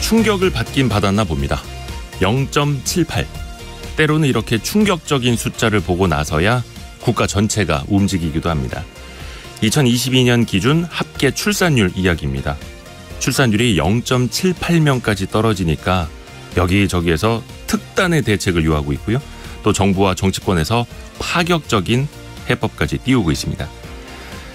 충격을 받긴 받았나 봅니다. 0.78. 때로는 이렇게 충격적인 숫자를 보고 나서야 국가 전체가 움직이기도 합니다. 2022년 기준 합계 출산율 이야기입니다. 출산율이 0.78명까지 떨어지니까 여기저기에서 특단의 대책을 요하고 있고요. 또 정부와 정치권에서 파격적인 해법까지 띄우고 있습니다.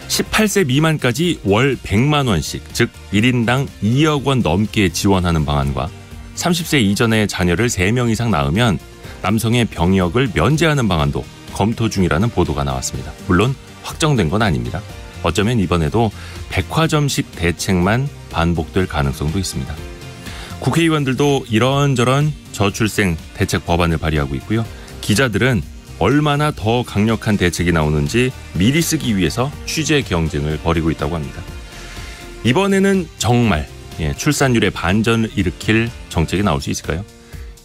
18세 미만까지 월 100만 원씩, 즉 1인당 2억 원 넘게 지원하는 방안과 30세 이전의 자녀를 3명 이상 낳으면 남성의 병역을 면제하는 방안도 검토 중이라는 보도가 나왔습니다. 물론 확정된 건 아닙니다. 어쩌면 이번에도 백화점식 대책만 반복될 가능성도 있습니다. 국회의원들도 이런저런 저출생 대책 법안을 발의하고 있고요. 기자들은 얼마나 더 강력한 대책이 나오는지 미리 쓰기 위해서 취재 경쟁을 벌이고 있다고 합니다. 이번에는 정말 출산율의 반전을 일으킬 정책이 나올 수 있을까요?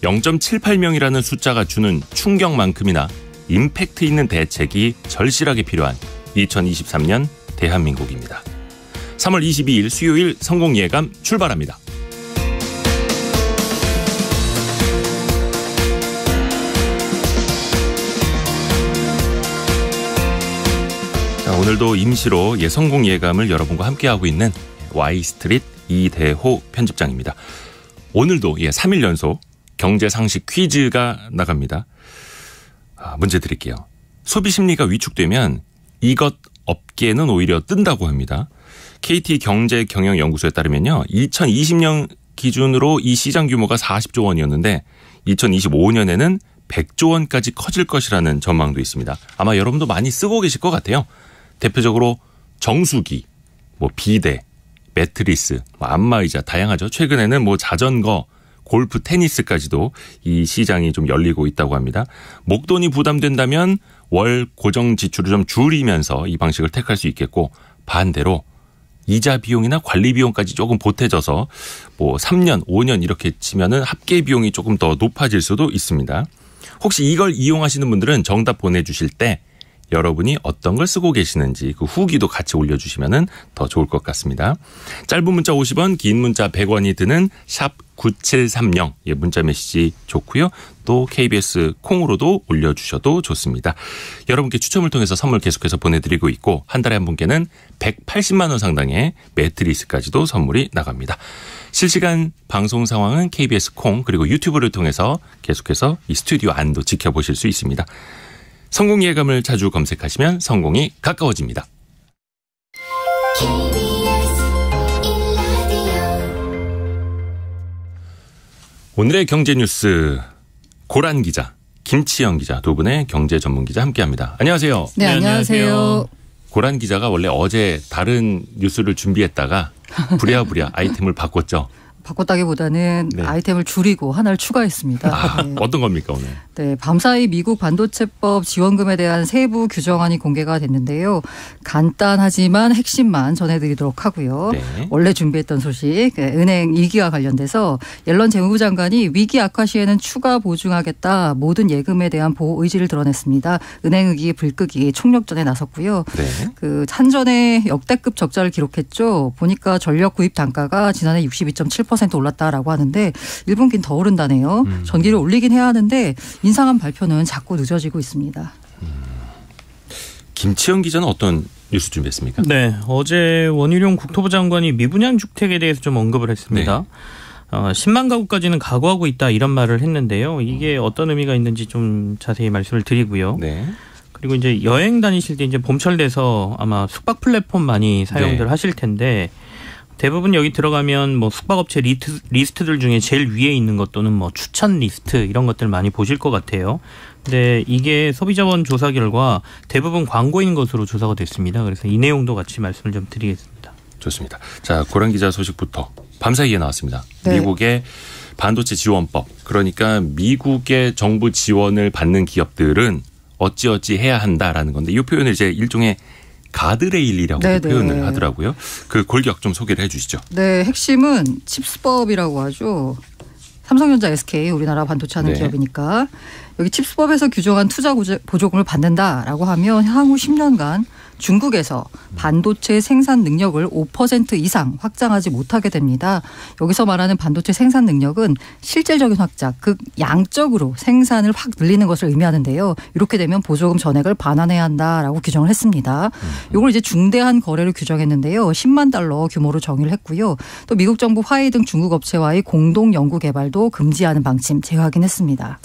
0.78명이라는 숫자가 주는 충격만큼이나 임팩트 있는 대책이 절실하게 필요한 2023년 대한민국입니다. 3월 22일 수요일 성공예감 출발합니다. 자, 오늘도 임시로 성공예감을 여러분과 함께하고 있는 Y스트릿 이대호 편집장입니다. 오늘도 3일 연속 경제상식 퀴즈가 나갑니다. 문제 드릴게요. 소비 심리가 위축되면 이것 업계는 오히려 뜬다고 합니다. KT경제경영연구소에 따르면요. 2020년 기준으로 이 시장 규모가 40조 원이었는데 2025년에는 100조 원까지 커질 것이라는 전망도 있습니다. 아마 여러분도 많이 쓰고 계실 것 같아요. 대표적으로 정수기, 비데, 매트리스, 안마의자 다양하죠. 최근에는 자전거, 골프, 테니스까지도 이 시장이 좀 열리고 있다고 합니다. 목돈이 부담된다면 월 고정 지출을 좀 줄이면서 이 방식을 택할 수 있겠고, 반대로 이자 비용이나 관리 비용까지 조금 보태져서 3년, 5년 이렇게 치면은 합계 비용이 조금 더 높아질 수도 있습니다. 혹시 이걸 이용하시는 분들은 정답 보내주실 때 여러분이 어떤 걸 쓰고 계시는지 그 후기도 같이 올려주시면 더 좋을 것 같습니다. 짧은 문자 50원, 긴 문자 100원이 드는 샵 9730 문자 메시지 좋고요. 또 KBS 콩으로도 올려주셔도 좋습니다. 여러분께 추첨을 통해서 선물 계속해서 보내드리고 있고 한 달에 한 분께는 180만 원 상당의 매트리스까지도 선물이 나갑니다. 실시간 방송 상황은 KBS 콩 그리고 유튜브를 통해서 계속해서 이 스튜디오 안도 지켜보실 수 있습니다. 성공 예감을 자주 검색하시면 성공이 가까워집니다. 오늘의 경제 뉴스 고란 기자, 김치영 기자 두 분의 경제 전문 기자 함께합니다. 안녕하세요. 네, 안녕하세요. 고란 기자가 원래 어제 다른 뉴스를 준비했다가 부랴부랴 아이템을 바꿨죠. 바꿨다기보다는 네. 아이템을 줄이고 하나를 추가했습니다. 네. 어떤 겁니까 오늘? 네, 밤사이 미국 반도체법 지원금에 대한 세부 규정안이 공개가 됐는데요. 간단하지만 핵심만 전해드리도록 하고요. 네. 원래 준비했던 소식, 은행 위기와 관련돼서 옐런 재무부 장관이 위기 악화 시에는 추가 보증하겠다. 모든 예금에 대한 보호 의지를 드러냈습니다. 은행위기 불끄기 총력전에 나섰고요. 네. 그 한전에 역대급 적자를 기록했죠. 보니까 전력 구입 단가가 지난해 62.7% 올랐다라고 하는데 1분기는 더 오른다네요. 전기를 올리긴 해야 하는데 인상한 발표는 자꾸 늦어지고 있습니다. 김치영 기자는 어떤 뉴스 준비했습니까? 네, 어제 원희룡 국토부 장관이 미분양 주택에 대해서 좀 언급을 했습니다. 네. 10만 가구까지는 각오하고 있다 이런 말을 했는데요. 이게 어떤 의미가 있는지 좀 자세히 말씀을 드리고요. 네. 그리고 이제 여행 다니실 때 이제 봄철 돼서 아마 숙박 플랫폼 많이 사용들 네. 하실 텐데 대부분 여기 들어가면 숙박업체 리스트들 중에 제일 위에 있는 것 또는 추천 리스트 이런 것들 많이 보실 것 같아요. 근데 이게 소비자원 조사 결과 대부분 광고인 것으로 조사가 됐습니다. 그래서 이 내용도 같이 말씀을 좀 드리겠습니다. 좋습니다. 자, 고란 기자 소식부터 밤사이에 나왔습니다. 네. 미국의 반도체 지원법. 그러니까 미국의 정부 지원을 받는 기업들은 어찌어찌 해야 한다라는 건데 이 표현을 이제 일종의 가드레일이라고 표현을 하더라고요. 그 골격 좀 소개를 해 주시죠. 네, 핵심은 칩스법이라고 하죠. 삼성전자, SK 우리나라 반도체 하는 기업이니까 여기 칩스법에서 규정한 투자 보조금을 받는다라고 하면 향후 10년간 중국에서 반도체 생산 능력을 5% 이상 확장하지 못하게 됩니다. 여기서 말하는 반도체 생산 능력은 실질적인 확장, 즉 양적으로 생산을 확 늘리는 것을 의미하는데요. 이렇게 되면 보조금 전액을 반환해야 한다라고 규정을 했습니다. 이걸 이제 중대한 거래를 규정했는데요. 10만 달러 규모로 정의를 했고요. 또 미국 정부 화웨이 등 중국 업체와의 공동 연구 개발도 금지하는 방침 제거하긴 했습니다.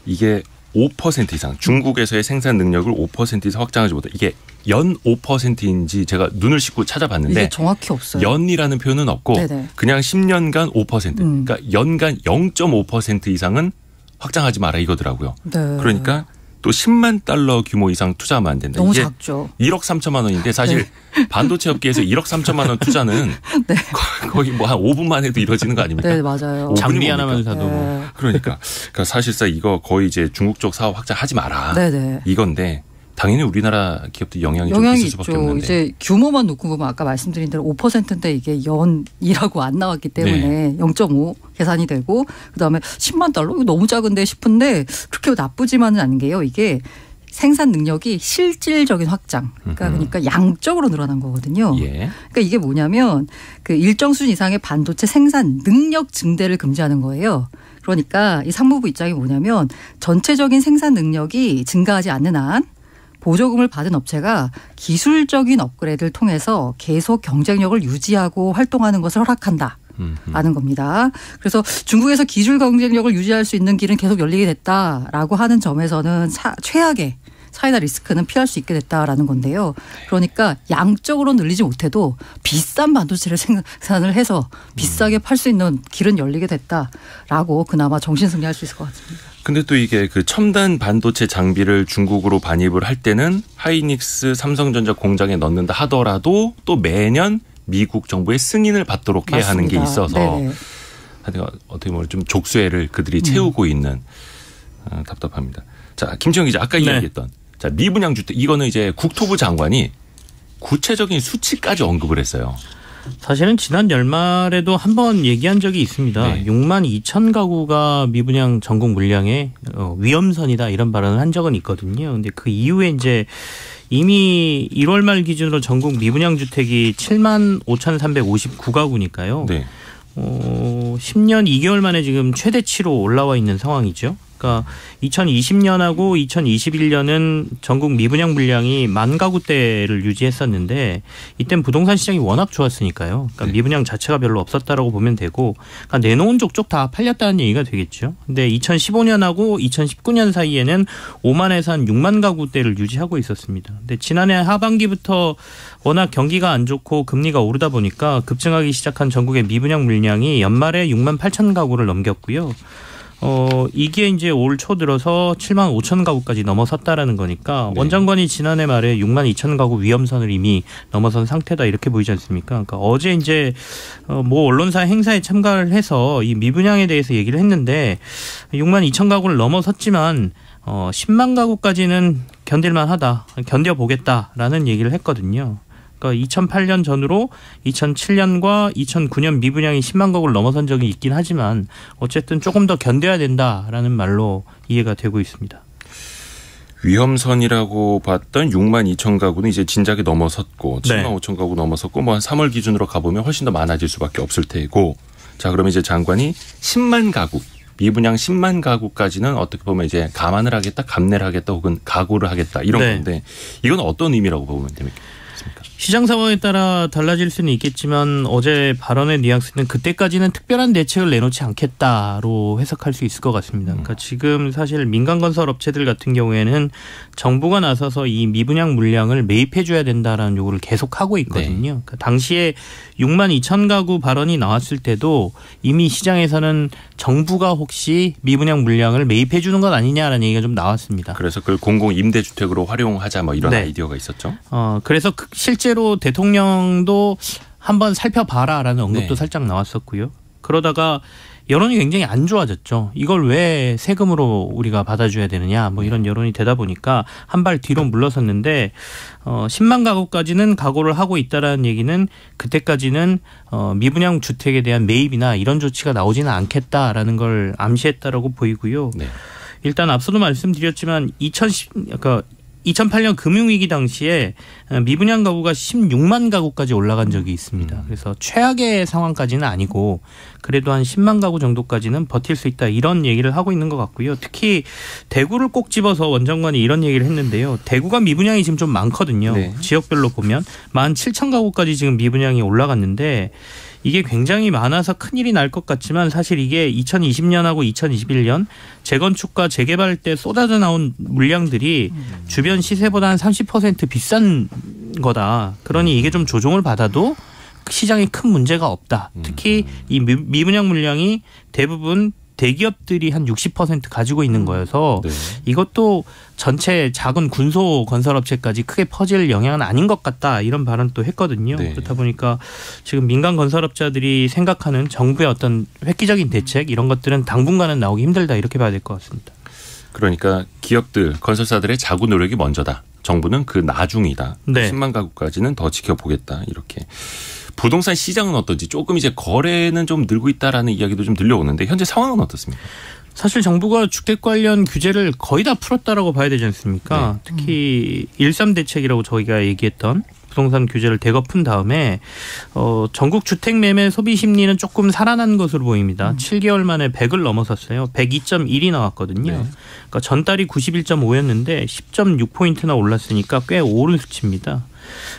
이게 5% 이상 중국에서의 생산 능력을 5% 이상 확장하지 못해. 이게 연 5%인지 제가 눈을 씻고 찾아봤는데 이게 정확히 없어요. 연이라는 표현은 없고 네네. 그냥 10년간 5%. 그러니까 연간 0.5% 이상은 확장하지 마라 이거더라고요. 네. 그러니까 또 10만 달러 규모 이상 투자하면 안 된다. 너무 이게 작죠. 1억 3천만 원인데 사실 네. 반도체 업계에서 1억 3천만 원 투자는 네. 거의 뭐 한 5분만 해도 이루어지는 거 아닙니까? 네, 맞아요. 장비 하나만 사도. 네. 그러니까 사실상 이거 거의 이제 중국 쪽 사업 확장하지 마라. 네네. 이건데 이건데 우리나라 기업들 영향이 좀 있을 수밖에 있죠. 없는데. 이제 규모만 놓고 보면 아까 말씀드린 대로 5%인데 이게 연이라고 안 나왔기 때문에 네. 0.5 계산이 되고 그다음에 10만 달러 이거 너무 작은데 싶은데 그렇게 나쁘지만은 않은 게요. 이게 생산 능력이 실질적인 확장. 그러니까 양적으로 늘어난 거거든요. 예. 그러니까 이게 뭐냐면 그 일정 수준 이상의 반도체 생산 능력 증대를 금지하는 거예요. 그러니까 이 상무부 입장이 뭐냐면 전체적인 생산 능력이 증가하지 않는 한 보조금을 받은 업체가 기술적인 업그레이드를 통해서 계속 경쟁력을 유지하고 활동하는 것을 허락한다. 라는 겁니다. 그래서 중국에서 기술 경쟁력을 유지할 수 있는 길은 계속 열리게 됐다라고 하는 점에서는 최악의 차이나 리스크는 피할 수 있게 됐다라는 건데요. 그러니까 양적으로 늘리지 못해도 비싼 반도체를 생산을 해서 비싸게 팔 수 있는 길은 열리게 됐다라고 그나마 정신승리할 수 있을 것 같습니다. 근데 또 이게 그 첨단 반도체 장비를 중국으로 반입을 할 때는 하이닉스 삼성전자 공장에 넣는다 하더라도 또 매년 미국 정부의 승인을 받도록 해야 하는 게 있어서 어떻게 보면 좀 족쇄를 그들이 채우고 있는 답답합니다. 자, 김치영 기자 아까 이야기했던 자, 미분양 주택 이거는 이제 국토부 장관이 구체적인 수치까지 언급을 했어요. 사실은 지난 연말에도 한번 얘기한 적이 있습니다. 네. 6만 2천 가구가 미분양 전국 물량의 위험선이다 이런 발언을 한 적은 있거든요. 근데 그 이후에 이제 이미 1월 말 기준으로 전국 미분양 주택이 7만 5,359가구니까요. 네. 10년 2개월 만에 지금 최대치로 올라와 있는 상황이죠. 그러니까 2020년하고 2021년은 전국 미분양 물량이 10,000가구대를 유지했었는데 이땐 부동산 시장이 워낙 좋았으니까요. 그러니까 미분양 자체가 별로 없었다라고 보면 되고 그러니까 내놓은 족족 다 팔렸다는 얘기가 되겠죠. 근데 2015년하고 2019년 사이에는 5만에서 한 6만 가구대를 유지하고 있었습니다. 근데 지난해 하반기부터 워낙 경기가 안 좋고 금리가 오르다 보니까 급증하기 시작한 전국의 미분양 물량이 연말에 6만 8천 가구를 넘겼고요. 이게 이제 올 초 들어서 7만 5천 가구까지 넘어섰다라는 거니까 네. 원장관이 지난해 말에 6만 2천 가구 위험선을 이미 넘어선 상태다 이렇게 보이지 않습니까? 그러니까 어제 이제 뭐 언론사 행사에 참가를 해서 이 미분양에 대해서 얘기를 했는데 6만 2천 가구를 넘어섰지만 10만 가구까지는 견딜만 하다, 견뎌보겠다라는 얘기를 했거든요. 그러니까 2008년 전으로 2007년과 2009년 미분양이 10만 가구를 넘어선 적이 있긴 하지만 어쨌든 조금 더 견뎌야 된다라는 말로 이해가 되고 있습니다. 위험선이라고 봤던 6만 2천 가구는 이제 진작에 넘어섰고 7만 네. 5천 가구 넘어섰고 뭐 한 3월 기준으로 가보면 훨씬 더 많아질 수밖에 없을 테고 자 그러면 이제 장관이 10만 가구 미분양 10만 가구까지는 어떻게 보면 이제 감안을 하겠다, 감내를 하겠다 혹은 각오를 하겠다 이런 네. 건데 이건 어떤 의미라고 보면 됩니까? 시장 상황에 따라 달라질 수는 있겠지만 어제 발언의 뉘앙스는 그때까지는 특별한 대책을 내놓지 않겠다로 해석할 수 있을 것 같습니다. 그러니까 지금 사실 민간건설 업체들 같은 경우에는 정부가 나서서 이 미분양 물량을 매입해 줘야 된다라는 요구를 계속하고 있거든요. 네. 그러니까 당시에 6만 2천 가구 발언이 나왔을 때도 이미 시장에서는 정부가 혹시 미분양 물량을 매입해 주는 것 아니냐라는 얘기가 좀 나왔습니다. 그래서 그걸 공공임대주택으로 활용하자 뭐 이런 네. 아이디어가 있었죠. 그래서 실제로 대통령도 한번 살펴봐라라는 언급도 네. 살짝 나왔었고요. 그러다가 여론이 굉장히 안 좋아졌죠. 이걸 왜 세금으로 우리가 받아줘야 되느냐 뭐 이런 여론이 되다 보니까 한 발 뒤로 물러섰는데 10만 가구까지는 각오를 하고 있다라는 얘기는 그때까지는 미분양 주택에 대한 매입이나 이런 조치가 나오지는 않겠다라는 걸 암시했다라고 보이고요. 네. 일단 앞서도 말씀드렸지만 2008년 금융위기 당시에 미분양 가구가 16만 가구까지 올라간 적이 있습니다. 그래서 최악의 상황까지는 아니고 그래도 한 10만 가구 정도까지는 버틸 수 있다 이런 얘기를 하고 있는 것 같고요. 특히 대구를 꼭 집어서 원장관이 이런 얘기를 했는데요. 대구가 미분양이 지금 좀 많거든요. 네. 지역별로 보면 17,000가구까지 지금 미분양이 올라갔는데 이게 굉장히 많아서 큰일이 날 것 같지만 사실 이게 2020년하고 2021년 재건축과 재개발 때 쏟아져 나온 물량들이 주변 시세보다 한 30% 비싼 거다. 그러니 이게 좀 조정을 받아도 시장에 큰 문제가 없다. 특히 이 미분양 물량이 대부분 대기업들이 한 60% 가지고 있는 거여서 네. 이것도 전체 작은 군소 건설업체까지 크게 퍼질 영향은 아닌 것 같다 이런 발언도 했거든요. 네. 그렇다 보니까 지금 민간 건설업자들이 생각하는 정부의 어떤 획기적인 대책 이런 것들은 당분간은 나오기 힘들다 이렇게 봐야 될 것 같습니다. 그러니까 기업들, 건설사들의 자구 노력이 먼저다. 정부는 그 나중이다. 네. 10만 가구까지는 더 지켜보겠다 이렇게. 부동산 시장은 어떤지 조금 이제 거래는 좀 늘고 있다라는 이야기도 좀 들려오는데 현재 상황은 어떻습니까? 사실 정부가 주택 관련 규제를 거의 다 풀었다라고 봐야 되지 않습니까? 네. 특히 1.3 대책이라고 저희가 얘기했던 부동산 규제를 대거 푼 다음에 전국 주택 매매 소비 심리는 조금 살아난 것으로 보입니다. 7개월 만에 100을 넘어섰어요. 102.1이 나왔거든요. 네. 그러니까 전달이 91.5였는데 10.6포인트나 올랐으니까 꽤 오른 수치입니다.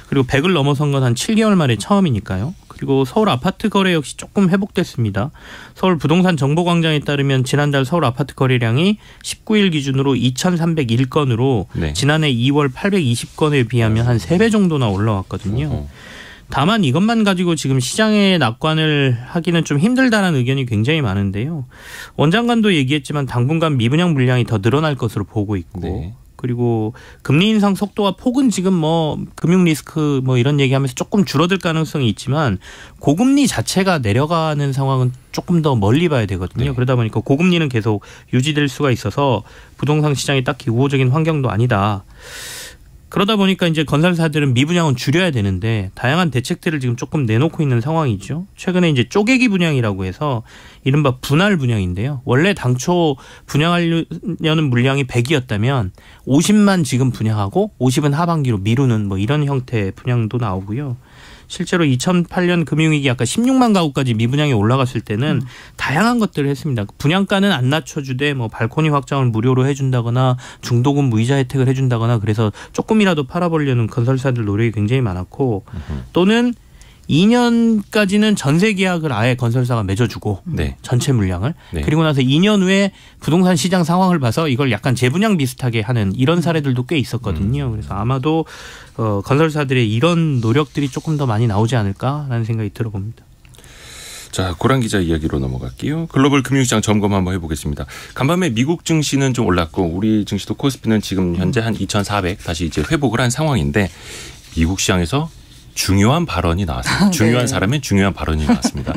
그리고 100을 넘어선 건 한 7개월 만에 처음이니까요. 그리고 서울 아파트 거래 역시 조금 회복됐습니다. 서울 부동산 정보광장에 따르면 지난달 서울 아파트 거래량이 19일 기준으로 2,301건으로 네. 지난해 2월 820건에 비하면 한 3배 정도나 올라왔거든요. 다만 이것만 가지고 지금 시장에 낙관을 하기는 좀 힘들다는 의견이 굉장히 많은데요. 원장관도 얘기했지만 당분간 미분양 물량이 더 늘어날 것으로 보고 있고 네. 그리고 금리 인상 속도와 폭은 지금 뭐 금융 리스크 뭐 이런 얘기하면서 조금 줄어들 가능성이 있지만 고금리 자체가 내려가는 상황은 조금 더 멀리 봐야 되거든요. 네. 그러다 보니까 고금리는 계속 유지될 수가 있어서 부동산 시장이 딱히 우호적인 환경도 아니다. 그러다 보니까 이제 건설사들은 미분양은 줄여야 되는데 다양한 대책들을 지금 조금 내놓고 있는 상황이죠. 최근에 이제 쪼개기 분양이라고 해서 이른바 분할 분양인데요. 원래 당초 분양하려는 물량이 100이었다면 50만 지금 분양하고 50은 하반기로 미루는 뭐 이런 형태의 분양도 나오고요. 실제로 2008년 금융위기 아까 16만 가구까지 미분양이 올라갔을 때는 다양한 것들을 했습니다. 분양가는 안 낮춰주되 뭐 발코니 확장을 무료로 해준다거나 중도금 무이자 혜택을 해준다거나 그래서 조금이라도 팔아보려는 건설사들 노력이 굉장히 많았고 또는 2년까지는 전세 계약을 아예 건설사가 맺어주고 네. 전체 물량을 네. 그리고 나서 2년 후에 부동산 시장 상황을 봐서 이걸 약간 재분양 비슷하게 하는 이런 사례들도 꽤 있었거든요. 그래서 아마도 건설사들의 이런 노력들이 조금 더 많이 나오지 않을까라는 생각이 들어봅니다. 자, 고란 기자 이야기로 넘어갈게요. 글로벌 금융시장 점검 한번 해보겠습니다. 간밤에 미국 증시는 좀 올랐고 우리 증시도 코스피는 지금 현재 한 2,400 다시 이제 회복을 한 상황인데 미국 시장에서 중요한 발언이 나왔습니다. 중요한 네. 사람의 중요한 발언이 나왔습니다.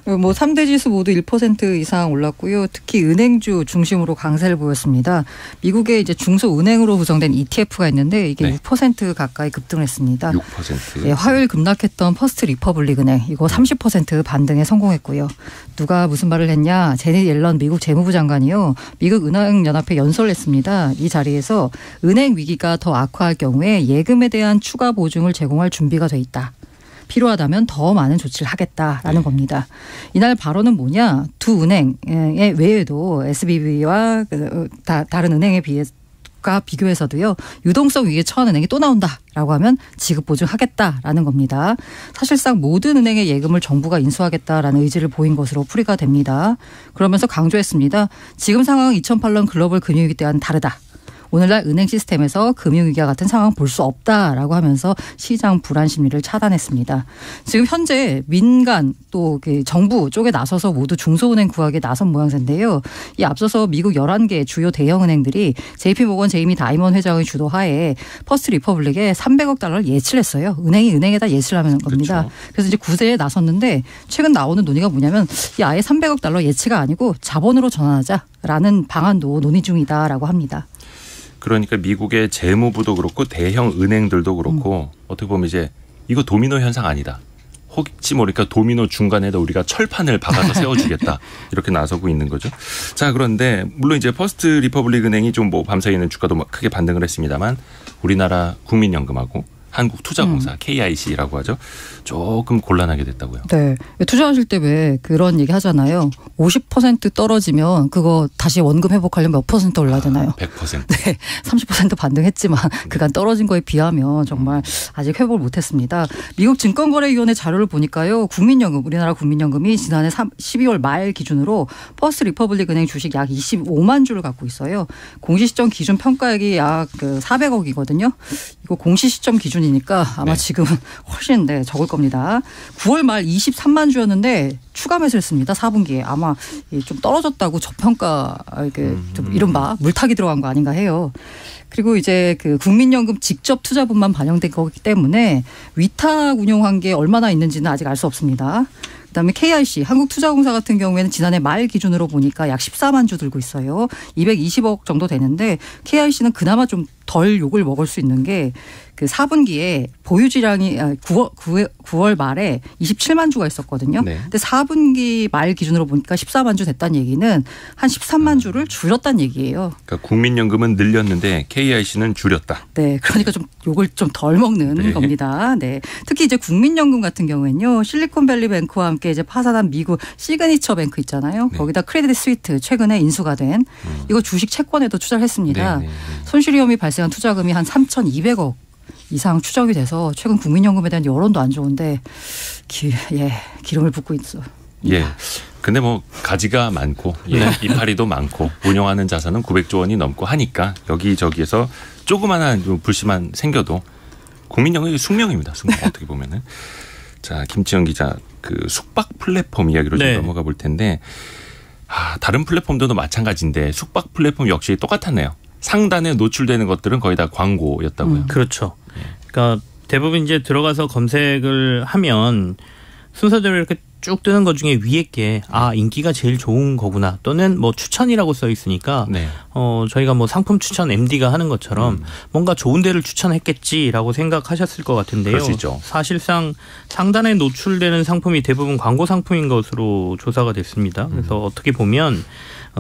뭐 3대 지수 모두 1% 이상 올랐고요. 특히 은행주 중심으로 강세를 보였습니다. 미국의 이제 중소은행으로 구성된 ETF가 있는데 이게 네. 6% 가까이 급등했습니다. 6%. 네, 화요일 급락했던 퍼스트 리퍼블릭 은행 이거 30% 반등에 성공했고요. 누가 무슨 말을 했냐? 제닛 옐런 미국 재무부 장관이요. 미국 은행연합회 연설을 했습니다. 이 자리에서 은행 위기가 더 악화할 경우에 예금에 대한 추가 보증을 제공할 준비가 돼 있다. 필요하다면 더 많은 조치를 하겠다라는 겁니다. 이날 발언은 뭐냐? 두 은행의 외에도 SBB와 다른 은행에 비교해서도요. 유동성 위기에 처한 은행이 또 나온다라고 하면 지급 보증하겠다라는 겁니다. 사실상 모든 은행의 예금을 정부가 인수하겠다라는 의지를 보인 것으로 풀이가 됩니다. 그러면서 강조했습니다. 지금 상황은 2008년 글로벌 금융위기 때와는 다르다. 오늘날 은행 시스템에서 금융위기와 같은 상황 볼 수 없다라고 하면서 시장 불안 심리를 차단했습니다. 지금 현재 민간 또 정부 쪽에 나서서 모두 중소은행 구하기에 나선 모양새인데요. 이 앞서서 미국 11개 주요 대형은행들이 JP모건 제이미 다이먼 회장의 주도하에 퍼스트 리퍼블릭에 300억 달러를 예치를 했어요. 은행이 은행에다 예치를 하는 겁니다. 그렇죠. 그래서 이제 구제에 나섰는데 최근 나오는 논의가 뭐냐면 이 아예 300억 달러 예치가 아니고 자본으로 전환하자라는 방안도 논의 중이다라고 합니다. 그러니까 미국의 재무부도 그렇고 대형 은행들도 그렇고 어떻게 보면 이제 이거 도미노 현상 아니다. 혹시 모르니까 도미노 중간에다 우리가 철판을 박아서 세워주겠다 이렇게 나서고 있는 거죠. 자, 그런데 물론 이제 퍼스트 리퍼블릭 은행이 좀 뭐 밤사이에는 주가도 크게 반등을 했습니다만 우리나라 국민연금하고 한국투자공사 KIC라고 하죠. 조금 곤란하게 됐다고요. 네. 투자하실 때 왜 그런 얘기 하잖아요. 50% 떨어지면 그거 다시 원금 회복하려면 몇 % 올라야 되나요? 100%. 네. 30% 반등했지만 그간 떨어진 거에 비하면 정말 아직 회복을 못했습니다. 미국 증권거래위원회 자료를 보니까요. 국민연금, 우리나라 국민연금이 지난해 12월 말 기준으로 퍼스트 리퍼블릭 은행 주식 약 25만 주를 갖고 있어요. 공시시점 기준 평가액이 약 400억이거든요. 이거 공시시점 기준이니까 아마 지금은 훨씬 적을 겁니다. 9월 말 23만 주였는데 추가 매수를 했습니다. 4분기에. 아마 좀 떨어졌다고 저평가 좀 이른바 물타기 들어간 거 아닌가 해요. 그리고 이제 그 국민연금 직접 투자분만 반영된 거기 때문에 위탁 운용한 게 얼마나 있는지는 아직 알 수 없습니다. 그다음에 KIC 한국투자공사 같은 경우에는 지난해 말 기준으로 보니까 약 14만 주 들고 있어요. 220억 정도 되는데 KIC는 그나마 좀 덜 욕을 먹을 수 있는 게 그 4분기에 보유지량이 9월 말에 27만 주가 있었거든요. 네. 근데 4분기 말 기준으로 보니까 14만 주 됐다는 얘기는 한 13만 주를 줄였다는 얘기예요. 그러니까 국민연금은 늘렸는데 KIC는 줄였다. 네, 그러니까 좀 욕을 좀 덜 먹는 겁니다. 네, 특히 이제 국민연금 같은 경우에는요, 실리콘밸리뱅크와 함께 이제 파산한 미국 시그니처 뱅크 있잖아요. 네. 거기다 크레딧 스위스 최근에 인수가 된 이거 주식 채권에도 투자를 했습니다. 네. 손실 위험이 발생한 투자금이 한 3,200억. 이상 추정이 돼서 최근 국민연금에 대한 여론도 안 좋은데 기름을 붓고 있어. 예. 근데 뭐 가지가 많고 이파리도 많고 운영하는 자산은 900조 원이 넘고 하니까 여기저기에서 조그마한 불씨만 생겨도 국민연금이 숙명입니다. 숙명 어떻게 보면은. 자, 김치영 기자 그 숙박 플랫폼 이야기로 좀 넘어가 볼 텐데 다른 플랫폼들도 마찬가지인데 숙박 플랫폼 역시 똑같았네요. 상단에 노출되는 것들은 거의 다 광고였다고요. 그렇죠. 그러니까 대부분 이제 들어가서 검색을 하면 순서대로 이렇게 쭉 뜨는 것 중에 위에 게 인기가 제일 좋은 거구나 또는 뭐 추천이라고 써 있으니까 저희가 뭐 상품 추천 MD가 하는 것처럼 뭔가 좋은 데를 추천했겠지라고 생각하셨을 것 같은데요. 그렇죠. 사실상 상단에 노출되는 상품이 대부분 광고 상품인 것으로 조사가 됐습니다. 그래서 어떻게 보면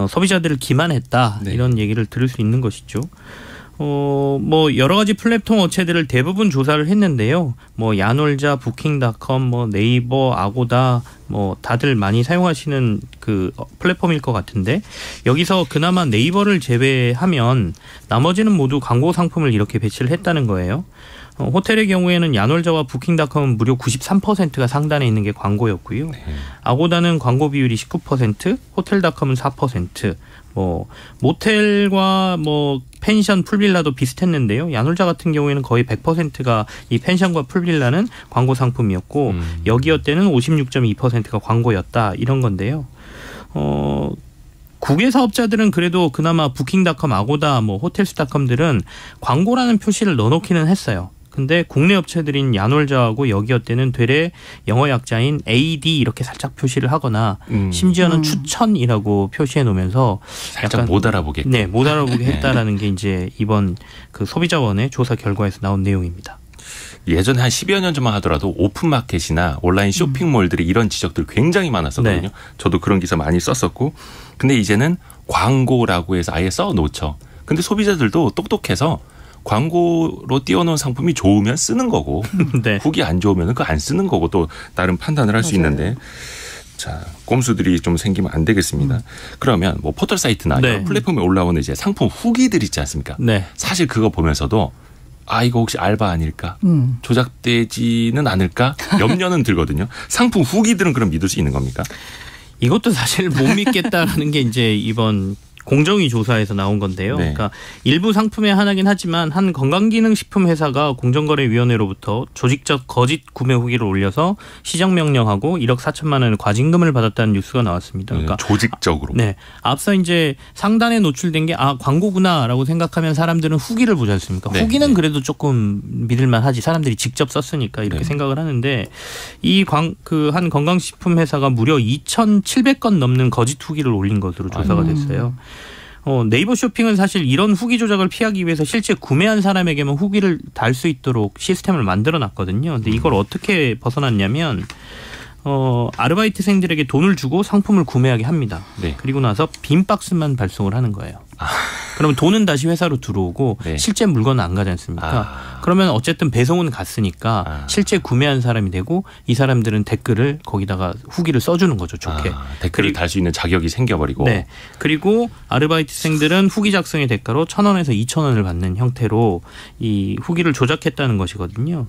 소비자들을 기만했다 이런 얘기를 들을 수 있는 것이죠. 뭐 여러 가지 플랫폼 업체들을 대부분 조사를 했는데요. 뭐 야놀자, 부킹닷컴, 뭐 네이버, 아고다 뭐 다들 많이 사용하시는 그 플랫폼일 것 같은데 여기서 그나마 네이버를 제외하면 나머지는 모두 광고 상품을 이렇게 배치를 했다는 거예요. 호텔의 경우에는 야놀자와 부킹닷컴은 무려 93%가 상단에 있는 게 광고였고요. 아고다는 광고 비율이 19%, 호텔닷컴은 4%. 뭐 모텔과 뭐 펜션, 풀빌라도 비슷했는데요. 야놀자 같은 경우에는 거의 100%가 이 펜션과 풀빌라는 광고 상품이었고 여기어때는 56.2%가 광고였다 이런 건데요. 국외 사업자들은 그래도 그나마 부킹닷컴, 아고다, 뭐 호텔스닷컴들은 광고라는 표시를 넣어놓기는 했어요. 근데 국내 업체들인 야놀자하고 여기어때는 되레 영어 약자인 AD 이렇게 살짝 표시를 하거나 심지어는 추천이라고 표시해 놓으면서 살짝 못 알아보게. 네, 못 알아보게 했다라는 게 이제 이번 그 소비자원의 조사 결과에서 나온 내용입니다. 예전에 한 10여 년 전만 하더라도 오픈마켓이나 온라인 쇼핑몰들이 이런 지적들 굉장히 많았었거든요. 저도 그런 기사 많이 썼었고. 근데 이제는 광고라고 해서 아예 써놓죠. 근데 소비자들도 똑똑해서 광고로 띄워놓은 상품이 좋으면 쓰는 거고 후기 안 좋으면 그거 안 쓰는 거고 또 다른 판단을 할 수 있는데 자, 꼼수들이 좀 생기면 안 되겠습니다. 그러면 뭐 포털 사이트나 이런 플랫폼에 올라오는 이제 상품 후기들 있지 않습니까? 사실 그거 보면서도 이거 혹시 알바 아닐까? 조작되지는 않을까? 염려는 들거든요. 상품 후기들은 그럼 믿을 수 있는 겁니까? 이것도 사실 못 믿겠다라는 게 이제 이번 공정위 조사에서 나온 건데요. 그러니까 일부 상품의 하나긴 하지만 한 건강기능식품 회사가 공정거래위원회로부터 조직적 거짓 구매 후기를 올려서 시정 명령하고 1억 4천만 원의 과징금을 받았다는 뉴스가 나왔습니다. 그러니까 조직적으로. 앞서 이제 상단에 노출된 게 광고구나라고 생각하면 사람들은 후기를 보지 않습니까? 후기는 그래도 조금 믿을만하지. 사람들이 직접 썼으니까 이렇게 생각을 하는데 이 한 건강식품 회사가 무려 2,700건 넘는 거짓 후기를 올린 것으로 조사가 됐어요. 네이버 쇼핑은 사실 이런 후기 조작을 피하기 위해서 실제 구매한 사람에게만 후기를 달 수 있도록 시스템을 만들어 놨거든요. 근데 이걸 어떻게 벗어났냐면 아르바이트생들에게 돈을 주고 상품을 구매하게 합니다. 네. 그리고 나서 빈 박스만 발송을 하는 거예요. 그러면 돈은 다시 회사로 들어오고 네. 실제 물건은 안 가지 않습니까? 그러면 어쨌든 배송은 갔으니까 실제 구매한 사람이 되고 이 사람들은 댓글을 거기다가 후기를 써주는 거죠. 좋게. 댓글을 달 수 있는 자격이 생겨버리고. 네. 그리고 아르바이트생들은 후기 작성의 대가로 1,000원에서 2,000원을 받는 형태로 이 후기를 조작했다는 것이거든요.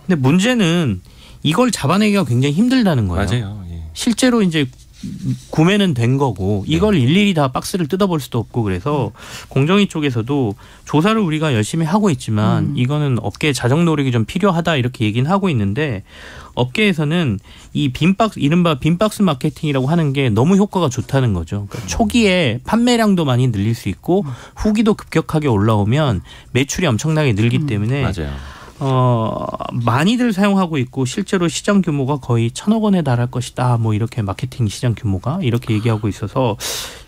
근데 문제는 이걸 잡아내기가 굉장히 힘들다는 거예요. 맞아요. 예. 실제로 이제 구매는 된 거고 이걸 일일이 다 박스를 뜯어볼 수도 없고 그래서 공정위 쪽에서도 조사를 우리가 열심히 하고 있지만 이거는 업계의 자정 노력이 좀 필요하다 이렇게 얘기는 하고 있는데 업계에서는 이 빈박스 이른바 빈박스 마케팅이라고 하는 게 너무 효과가 좋다는 거죠. 그러니까 초기에 판매량도 많이 늘릴 수 있고 후기도 급격하게 올라오면 매출이 엄청나게 늘기 때문에 맞아요. 많이들 사용하고 있고 실제로 시장 규모가 거의 1,000억 원에 달할 것이다. 뭐 이렇게 마케팅 시장 규모가 이렇게 얘기하고 있어서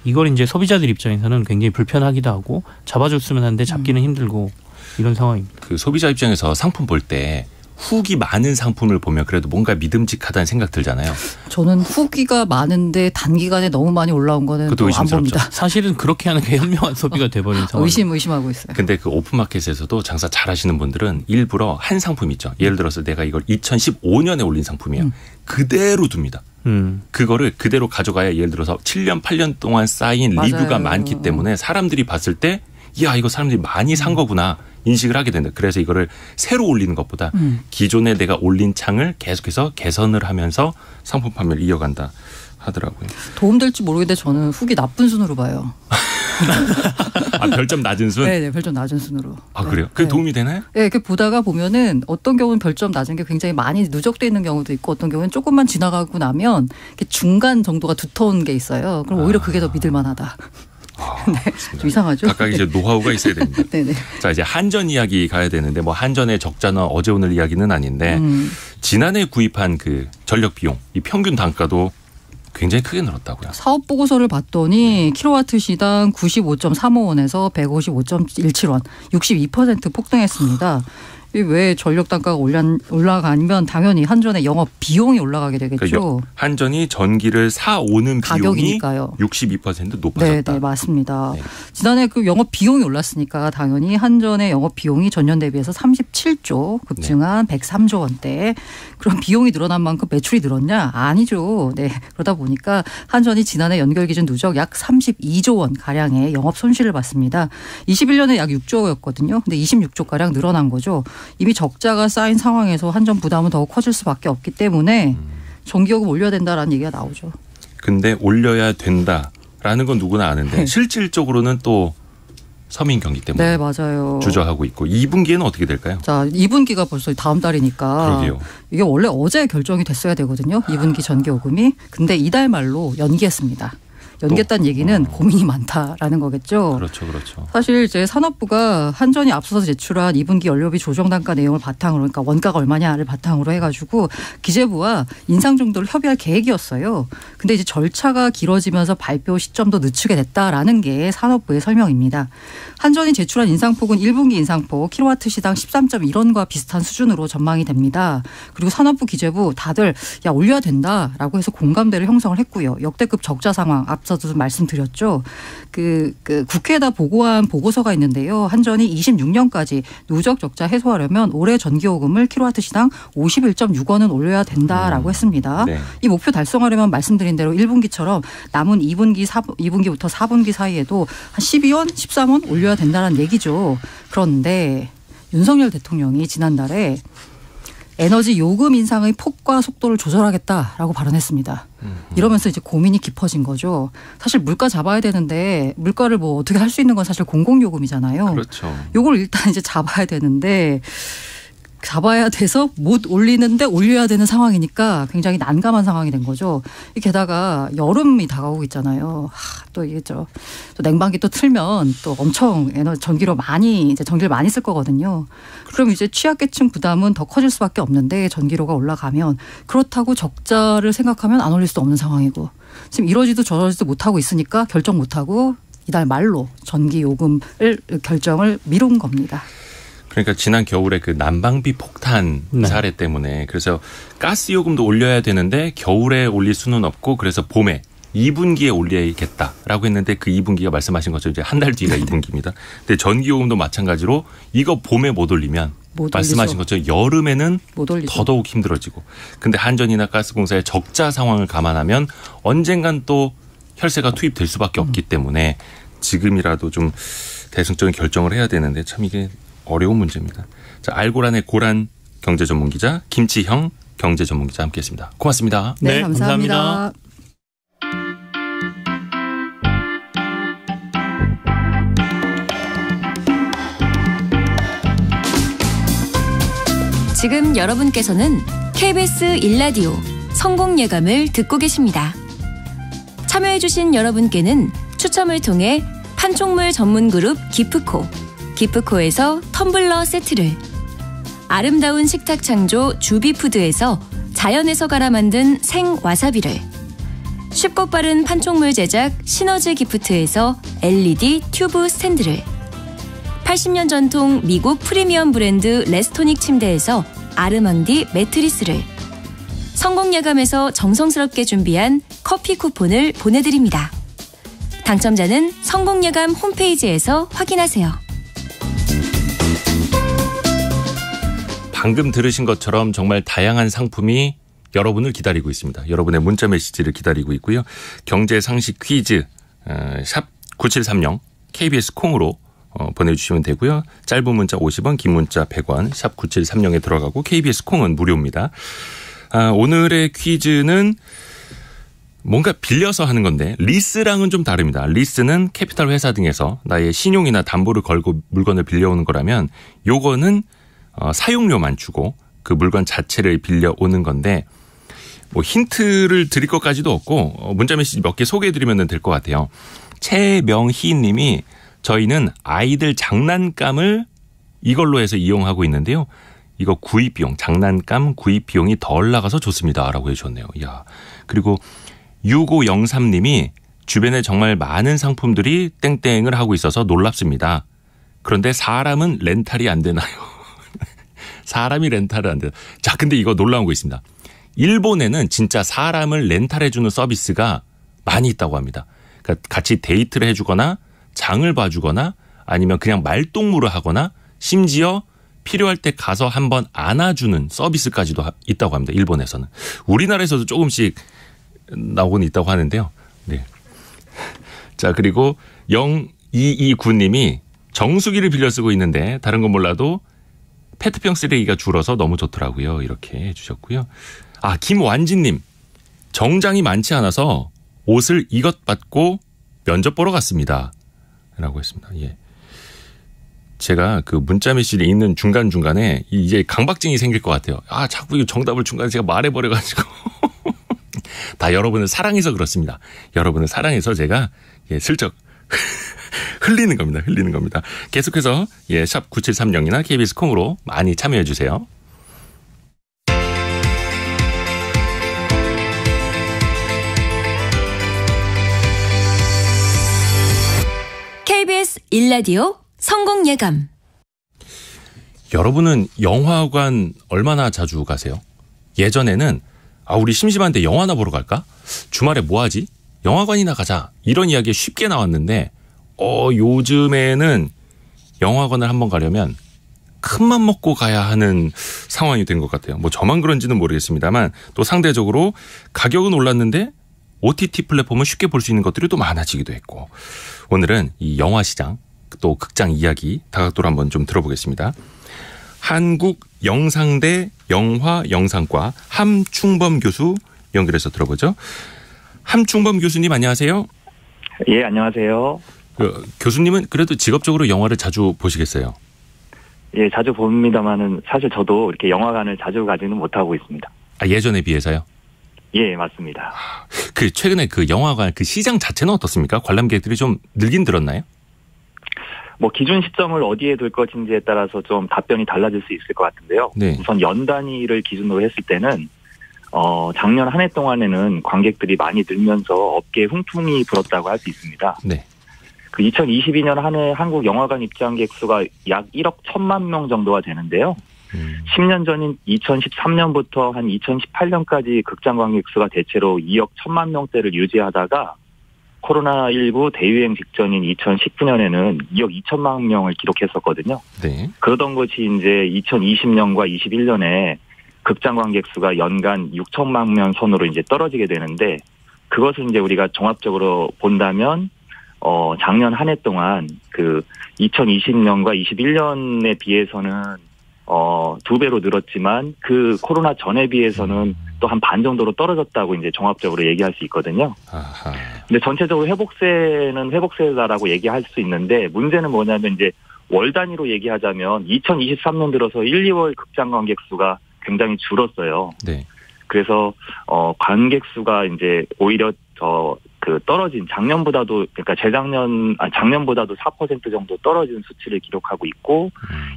이걸 이제 소비자들 입장에서는 굉장히 불편하기도 하고 잡아줬으면 하는데 잡기는 힘들고 이런 상황입니다. 그 소비자 입장에서 상품 볼 때 후기 많은 상품을 보면 그래도 뭔가 믿음직하다는 생각 들잖아요. 저는 후기가 많은데 단기간에 너무 많이 올라온 거는 또 안 봅니다. 사실은 그렇게 하는 게 현명한 소비가 돼버린 상황. 의심하고 있어요. 근데 그 오픈마켓에서도 장사 잘하시는 분들은 일부러 한 상품 있죠. 예를 들어서 내가 이걸 2015년에 올린 상품이에요. 그대로 둡니다. 그거를 그대로 가져가야 예를 들어서 7년 8년 동안 쌓인 맞아요. 리뷰가 많기 때문에 사람들이 봤을 때 야 이거 사람들이 많이 산 거구나 인식을 하게 된다. 그래서 이거를 새로 올리는 것보다 기존에 내가 올린 창을 계속해서 개선을 하면서 상품 판매를 이어간다 하더라고요. 도움될지 모르겠는데 저는 후기 나쁜 순으로 봐요. 별점 낮은 순? 네, 별점 낮은 순으로. 그래요? 그게 도움이 되나요? 네, 이렇게 보다가 보면은 어떤 경우는 별점 낮은 게 굉장히 많이 누적돼 있는 경우도 있고 어떤 경우는 조금만 지나가고 나면 이렇게 중간 정도가 두터운 게 있어요. 그럼 오히려 그게 더 믿을만하다. 네, 좀 이상하죠? 각각 이제 노하우가 있어야 됩니다. 네네. 자, 이제 한전 이야기 가야 되는데 뭐 한전의 적자는 어제 오늘 이야기는 아닌데 지난해 구입한 그 전력 비용, 이 평균 단가도 굉장히 크게 늘었다고요. 사업 보고서를 봤더니 킬로와트 시당 95.35원에서 155.17원, 62% 폭등했습니다. 왜 전력 단가가 올라가면 당연히 한전의 영업 비용이 올라가게 되겠죠. 그러니까 한전이 전기를 사오는 비용이 가격이니까요. 62% 높아졌다. 네, 맞습니다. 네. 지난해 그 영업 비용이 올랐으니까 당연히 한전의 영업 비용이 전년 대비해서 37조 급증한 103조 원대. 그럼 비용이 늘어난 만큼 매출이 늘었냐? 아니죠. 네, 그러다 보니까 한전이 지난해 연결 기준 누적 약 32조 원 가량의 영업 손실을 봤습니다. 21년에 약 6조였거든요. 근데 26조 가량 늘어난 거죠. 이미 적자가 쌓인 상황에서 한전 부담은 더욱 커질 수밖에 없기 때문에 전기요금 올려야 된다라는 얘기가 나오죠. 근데 올려야 된다라는 건 누구나 아는데 실질적으로는 또 서민 경기 때문에 네, 맞아요. 주저하고 있고 2분기에는 어떻게 될까요? 자, 2분기가 벌써 다음 달이니까 그러게요. 이게 원래 어제 결정이 됐어야 되거든요. 2분기 전기요금이. 근데 이달 말로 연기했습니다. 연기했다는 얘기는 고민이 많다라는 거겠죠. 그렇죠. 사실 이제 산업부가 한전이 앞서서 제출한 2분기 연료비 조정 단가 내용을 바탕으로, 그러니까 원가가 얼마냐를 바탕으로 해가지고 기재부와 인상 정도를 협의할 계획이었어요. 근데 이제 절차가 길어지면서 발표 시점도 늦추게 됐다라는 게 산업부의 설명입니다. 한전이 제출한 인상폭은 1분기 인상폭 킬로와트 시당 13.1원과 비슷한 수준으로 전망이 됩니다. 그리고 산업부 기재부 다들 야 올려야 된다라고 해서 공감대를 형성을 했고요. 역대급 적자 상황 앞서도 말씀드렸죠. 그 국회에다 보고한 보고서가 있는데요. 한전이 26년까지 누적 적자 해소하려면 올해 전기요금을 킬로와트 시당 51.6원은 올려야 된다라고 했습니다. 네. 이 목표 달성하려면 말씀드린 대로 1분기처럼 남은 2분기부터 4분기 사이에도 한 12원, 13원 올려야 된다는 얘기죠. 그런데 윤석열 대통령이 지난달에 에너지 요금 인상의 폭과 속도를 조절하겠다라고 발언했습니다. 이러면서 이제 고민이 깊어진 거죠. 사실 물가 잡아야 되는데 물가를 뭐 어떻게 할 수 있는 건 사실 공공요금이잖아요. 그렇죠. 요걸 일단 이제 잡아야 되는데 잡아야 돼서 못 올리는데 올려야 되는 상황이니까 굉장히 난감한 상황이 된 거죠. 게다가 여름이 다가오고 있잖아요. 또 이게 또 냉방기 또 틀면 또 엄청 전기를 많이 쓸 거거든요. 그럼 이제 취약계층 부담은 더 커질 수밖에 없는데 전기료가 올라가면 그렇다고 적자를 생각하면 안 올릴 수도 없는 상황이고 지금 이러지도 저러지도 못하고 있으니까 결정 못하고 이달 말로 전기 요금을 결정을 미룬 겁니다. 그러니까 지난 겨울에 그 난방비 폭탄 사례 때문에 그래서 가스 요금도 올려야 되는데 겨울에 올릴 수는 없고 그래서 봄에 2분기에 올려야겠다라고 했는데 그 2분기가 말씀하신 것처럼 이제 한 달 뒤가 2분기입니다. 근데 전기 요금도 마찬가지로 이거 봄에 못 올리면 말씀하신 것처럼 여름에는 더더욱 힘들어지고 근데 한전이나 가스공사의 적자 상황을 감안하면 언젠간 또 혈세가 투입될 수밖에 없기 때문에 지금이라도 좀 대승적인 결정을 해야 되는데 참 이게 어려운 문제입니다. 자, 알고란의 고란 경제전문기자 김치형 경제전문기자 함께했습니다. 고맙습니다. 네, 감사합니다. 지금 여러분께서는 KBS 1라디오 성공예감을 듣고 계십니다. 참여해주신 여러분께는 추첨을 통해 판촉물 전문그룹 기프코에서 텀블러 세트를, 아름다운 식탁 창조 주비푸드에서 자연에서 갈아 만든 생와사비를, 쉽고 빠른 판촉물 제작 시너지 기프트에서 LED 튜브 스탠드를, 80년 전통 미국 프리미엄 브랜드 레스토닉 침대에서 아르망디 매트리스를, 성공예감에서 정성스럽게 준비한 커피 쿠폰을 보내드립니다. 당첨자는 성공예감 홈페이지에서 확인하세요. 방금 들으신 것처럼 정말 다양한 상품이 여러분을 기다리고 있습니다. 여러분의 문자 메시지를 기다리고 있고요. 경제 상식 퀴즈 샵 9730 KBS 콩으로 보내주시면 되고요. 짧은 문자 50원, 긴 문자 100원, 샵 9730에 들어가고 KBS 콩은 무료입니다. 오늘의 퀴즈는 뭔가 빌려서 하는 건데 리스랑은 좀 다릅니다. 리스는 캐피탈 회사 등에서 나의 신용이나 담보를 걸고 물건을 빌려오는 거라면 요거는 사용료만 주고 그 물건 자체를 빌려오는 건데 뭐 힌트를 드릴 것까지도 없고 문자 메시지 몇 개 소개해드리면 될 것 같아요. 최명희 님이 저희는 아이들 장난감을 이걸로 해서 이용하고 있는데요. 이거 구입 비용, 장난감 구입 비용이 덜 나가서 좋습니다. 라고 해주셨네요. 이야. 그리고 6503님이 주변에 정말 많은 상품들이 땡땡을 하고 있어서 놀랍습니다. 그런데 사람은 렌탈이 안 되나요? 사람이 렌탈을 안 되나. 자, 근데 이거 놀라운 거 있습니다. 일본에는 진짜 사람을 렌탈해주는 서비스가 많이 있다고 합니다. 그러니까 같이 데이트를 해주거나 장을 봐주거나 아니면 그냥 말동무를 하거나 심지어 필요할 때 가서 한번 안아주는 서비스까지도 있다고 합니다. 일본에서는. 우리나라에서도 조금씩 나오고는 있다고 하는데요. 네. 자, 그리고 0229님이 정수기를 빌려 쓰고 있는데 다른 건 몰라도 페트병 쓰레기가 줄어서 너무 좋더라고요. 이렇게 해주셨고요. 김완진님. 정장이 많지 않아서 옷을 이것 받고 면접 보러 갔습니다. 라고 했습니다. 예. 제가 그 문자 메시지 읽는 중간중간에 이제 강박증이 생길 것 같아요. 자꾸 정답을 중간에 제가 말해버려가지고. 다 여러분을 사랑해서 그렇습니다. 여러분을 사랑해서 제가 슬쩍 흘리는 겁니다. 흘리는 겁니다. 계속해서 샵 9730이나 KBS 콩으로 많이 참여해 주세요. KBS 1라디오 성공예감. 여러분은 영화관 얼마나 자주 가세요? 예전에는 우리 심심한데 영화나 보러 갈까? 주말에 뭐 하지? 영화관이나 가자. 이런 이야기 쉽게 나왔는데 요즘에는 영화관을 한번 가려면 큰맘 먹고 가야 하는 상황이 된 것 같아요. 뭐 저만 그런지는 모르겠습니다만 또 상대적으로 가격은 올랐는데 OTT 플랫폼은 쉽게 볼 수 있는 것들이 또 많아지기도 했고 오늘은 이 영화 시장 또 극장 이야기 다각도로 한번 좀 들어보겠습니다. 한국영상대 영화영상과 함충범 교수 연결해서 들어보죠. 함충범 교수님 안녕하세요. 예, 안녕하세요. 교수님은 그래도 직업적으로 영화를 자주 보시겠어요? 예, 자주 봅니다만은 사실 저도 이렇게 영화관을 자주 가지는 못하고 있습니다. 예전에 비해서요? 예, 맞습니다. 최근에 그 영화관 그 시장 자체는 어떻습니까? 관람객들이 좀 늘긴 늘었나요? 뭐 기준 시점을 어디에 둘 것인지에 따라서 좀 답변이 달라질 수 있을 것 같은데요. 네. 우선 연 단위를 기준으로 했을 때는 작년 한 해 동안에는 관객들이 많이 늘면서 업계에 훈풍이 불었다고 할 수 있습니다. 네. 그 2022년 한 해 한국 영화관 입장객 수가 약 1억 1천만 명 정도가 되는데요. 10년 전인 2013년부터 한 2018년까지 극장 관객 수가 대체로 2억 1천만 명대를 유지하다가 코로나19 대유행 직전인 2019년에는 2억 2천만 명을 기록했었거든요. 네. 그러던 것이 이제 2020년과 21년에 극장 관객 수가 연간 6천만 명 선으로 이제 떨어지게 되는데 그것을 이제 우리가 종합적으로 본다면 작년 한 해 동안 그 2020년과 21년에 비해서는 2배로 늘었지만 그 코로나 전에 비해서는 또 한 반 정도로 떨어졌다고 이제 종합적으로 얘기할 수 있거든요. 아하. 근데 전체적으로 회복세는 회복세다라고 얘기할 수 있는데 문제는 뭐냐면 이제 월 단위로 얘기하자면 2023년 들어서 1, 2월 극장 관객 수가 굉장히 줄었어요. 네. 그래서 관객 수가 이제 오히려 그 떨어진 작년보다도 그러니까 작년보다도 4% 정도 떨어진 수치를 기록하고 있고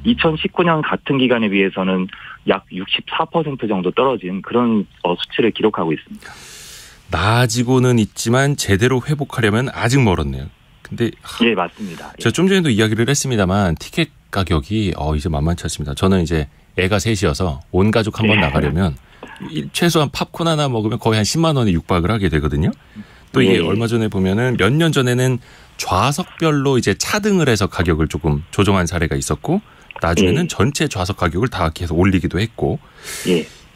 2019년 같은 기간에 비해서는 약 64% 정도 떨어진 그런 수치를 기록하고 있습니다. 나아지고는 있지만 제대로 회복하려면 아직 멀었네요. 근데 예, 맞습니다. 제가 좀 전에도 이야기를 했습니다만 티켓 가격이 이제 만만치 않습니다. 저는 이제 애가 셋이어서 온 가족 한번 나가려면 최소한 팝콘 하나 먹으면 거의 한 10만 원에 육박을 하게 되거든요. 또 이게 얼마 전에 보면은 몇 년 전에는 좌석별로 이제 차등을 해서 가격을 조금 조정한 사례가 있었고 나중에는 전체 좌석 가격을 다 계속 올리기도 했고